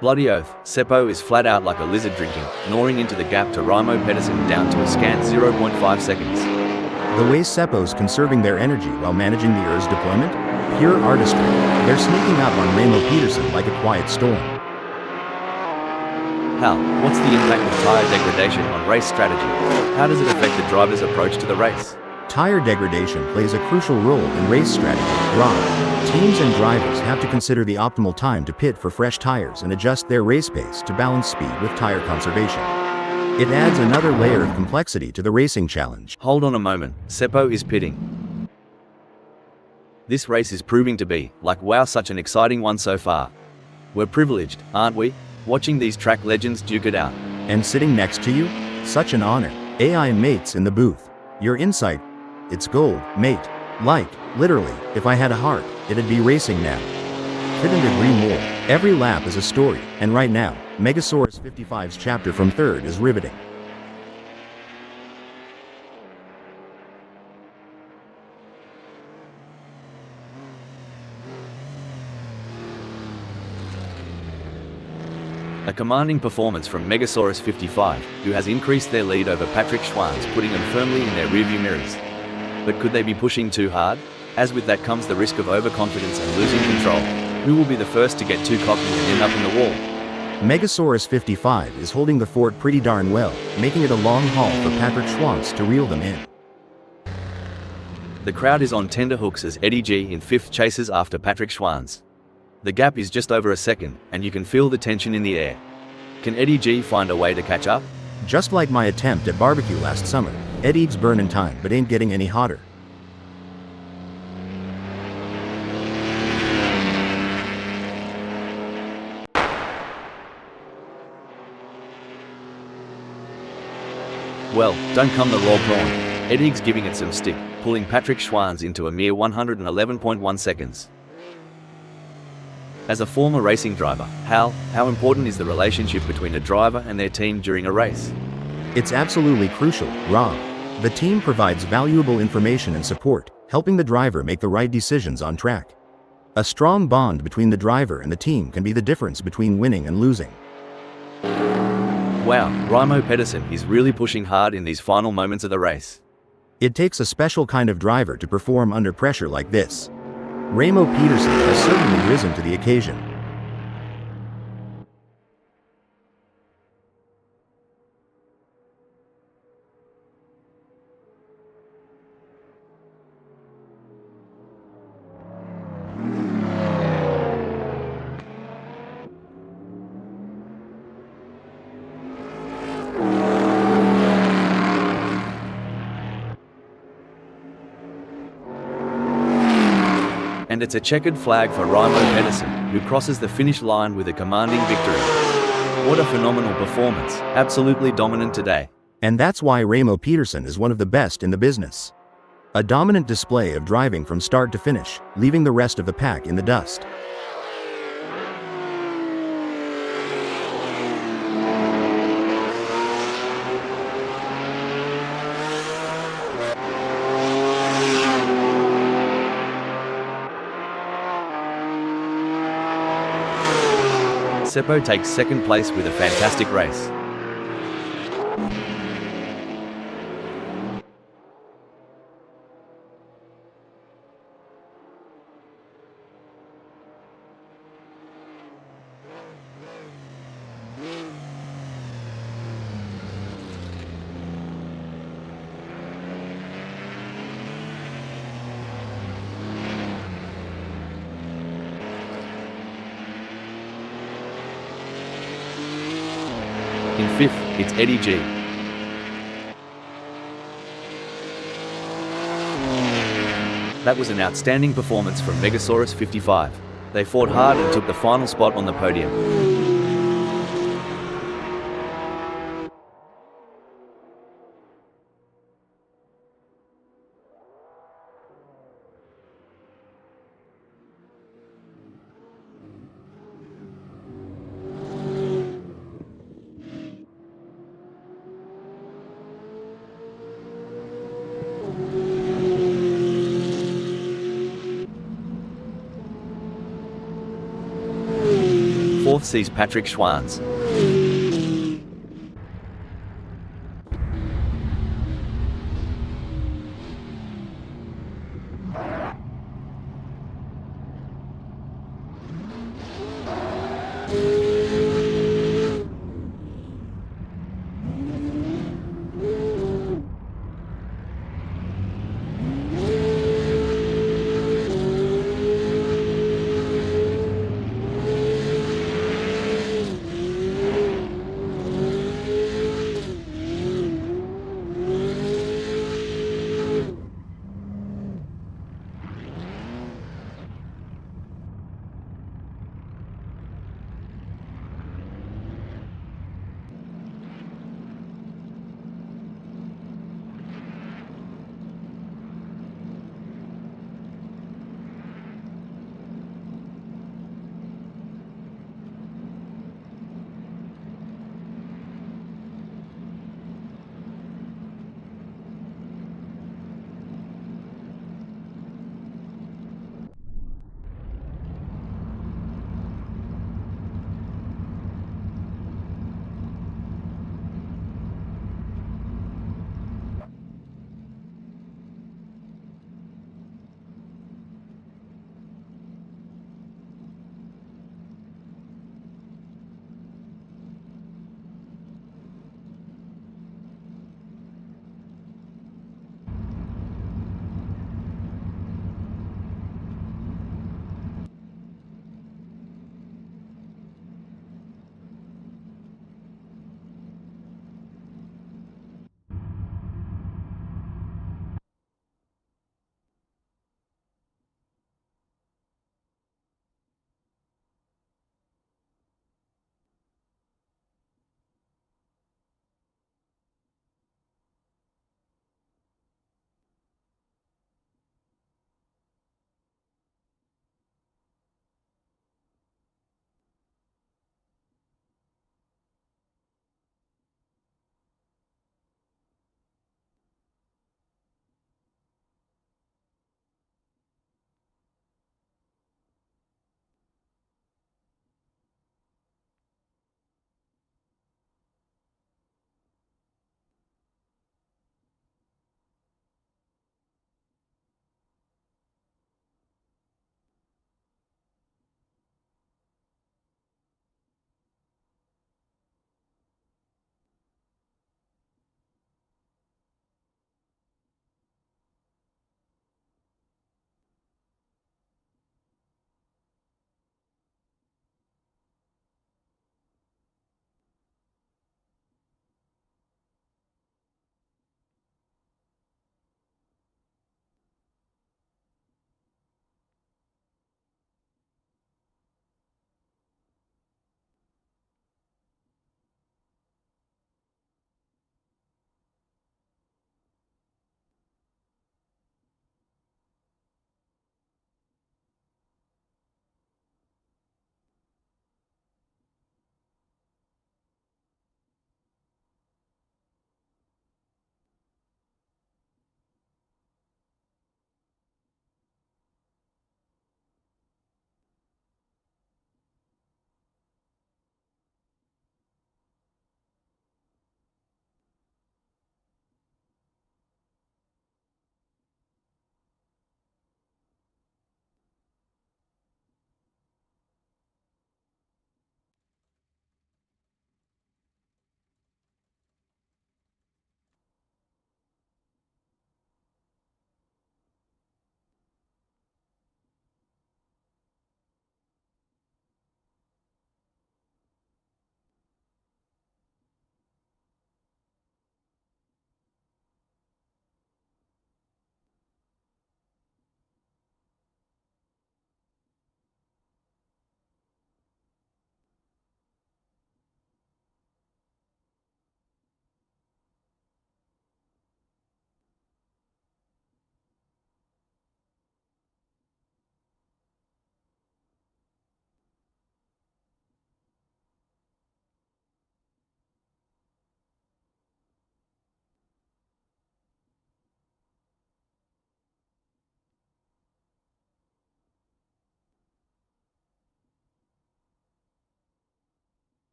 Bloody oath, Seppo is flat out like a lizard drinking, gnawing into the gap to Raimo Pedersen down to a scant 0.5 seconds. The way Seppo's conserving their energy while managing the Earth's deployment? Pure artistry. They're sneaking up on Raimo Pedersen like a quiet storm. Hal, what's the impact of tire degradation on race strategy? How does it affect the driver's approach to the race? Tire degradation plays a crucial role in race strategy, Rob. Teams and drivers have to consider the optimal time to pit for fresh tires and adjust their race pace to balance speed with tire conservation. It adds another layer of complexity to the racing challenge. Hold on a moment, Seppo is pitting. This race is proving to be, like wow, such an exciting one so far. We're privileged, aren't we? Watching these track legends duke it out. And sitting next to you? Such an honor. AI mates in the booth. Your insight, it's gold, mate. Like, literally, if I had a heart, it'd be racing now. Couldn't agree more. Every lap is a story, and right now, Megasaurus 55's chapter from third is riveting. A commanding performance from Megasaurus 55, who has increased their lead over Patrick Schwanz, putting them firmly in their rearview mirrors. But could they be pushing too hard? As with that comes the risk of overconfidence and losing control. Who will be the first to get too cocky and end up in the wall? Megasaurus 55 is holding the fort pretty darn well, making it a long haul for Patrick Schwanz to reel them in. The crowd is on tenterhooks as Eddie G in fifth chases after Patrick Schwanz. The gap is just over a second, and you can feel the tension in the air. Can Eddie G find a way to catch up? Just like my attempt at barbecue last summer, Eddie's burning time but ain't getting any hotter. Well, don't come the raw prawn. Eddie's giving it some stick, pulling Patrick Schwanz into a mere 111.1 seconds. As a former racing driver, Hal, how important is the relationship between a driver and their team during a race? It's absolutely crucial, Rob. The team provides valuable information and support, helping the driver make the right decisions on track. A strong bond between the driver and the team can be the difference between winning and losing. Wow, Raimo Pedersen is really pushing hard in these final moments of the race. It takes a special kind of driver to perform under pressure like this. Raimo Pedersen has certainly risen to the occasion. And it's a checkered flag for Raimo Pedersen, who crosses the finish line with a commanding victory. What a phenomenal performance, absolutely dominant today. And that's why Raimo Pedersen is one of the best in the business. A dominant display of driving from start to finish, leaving the rest of the pack in the dust. Seppo takes second place with a fantastic race. In fifth, it's Eddie G. That was an outstanding performance from Megasaurus 55. They fought hard and took the final spot on the podium. Fourth sees Patrick Schwanz.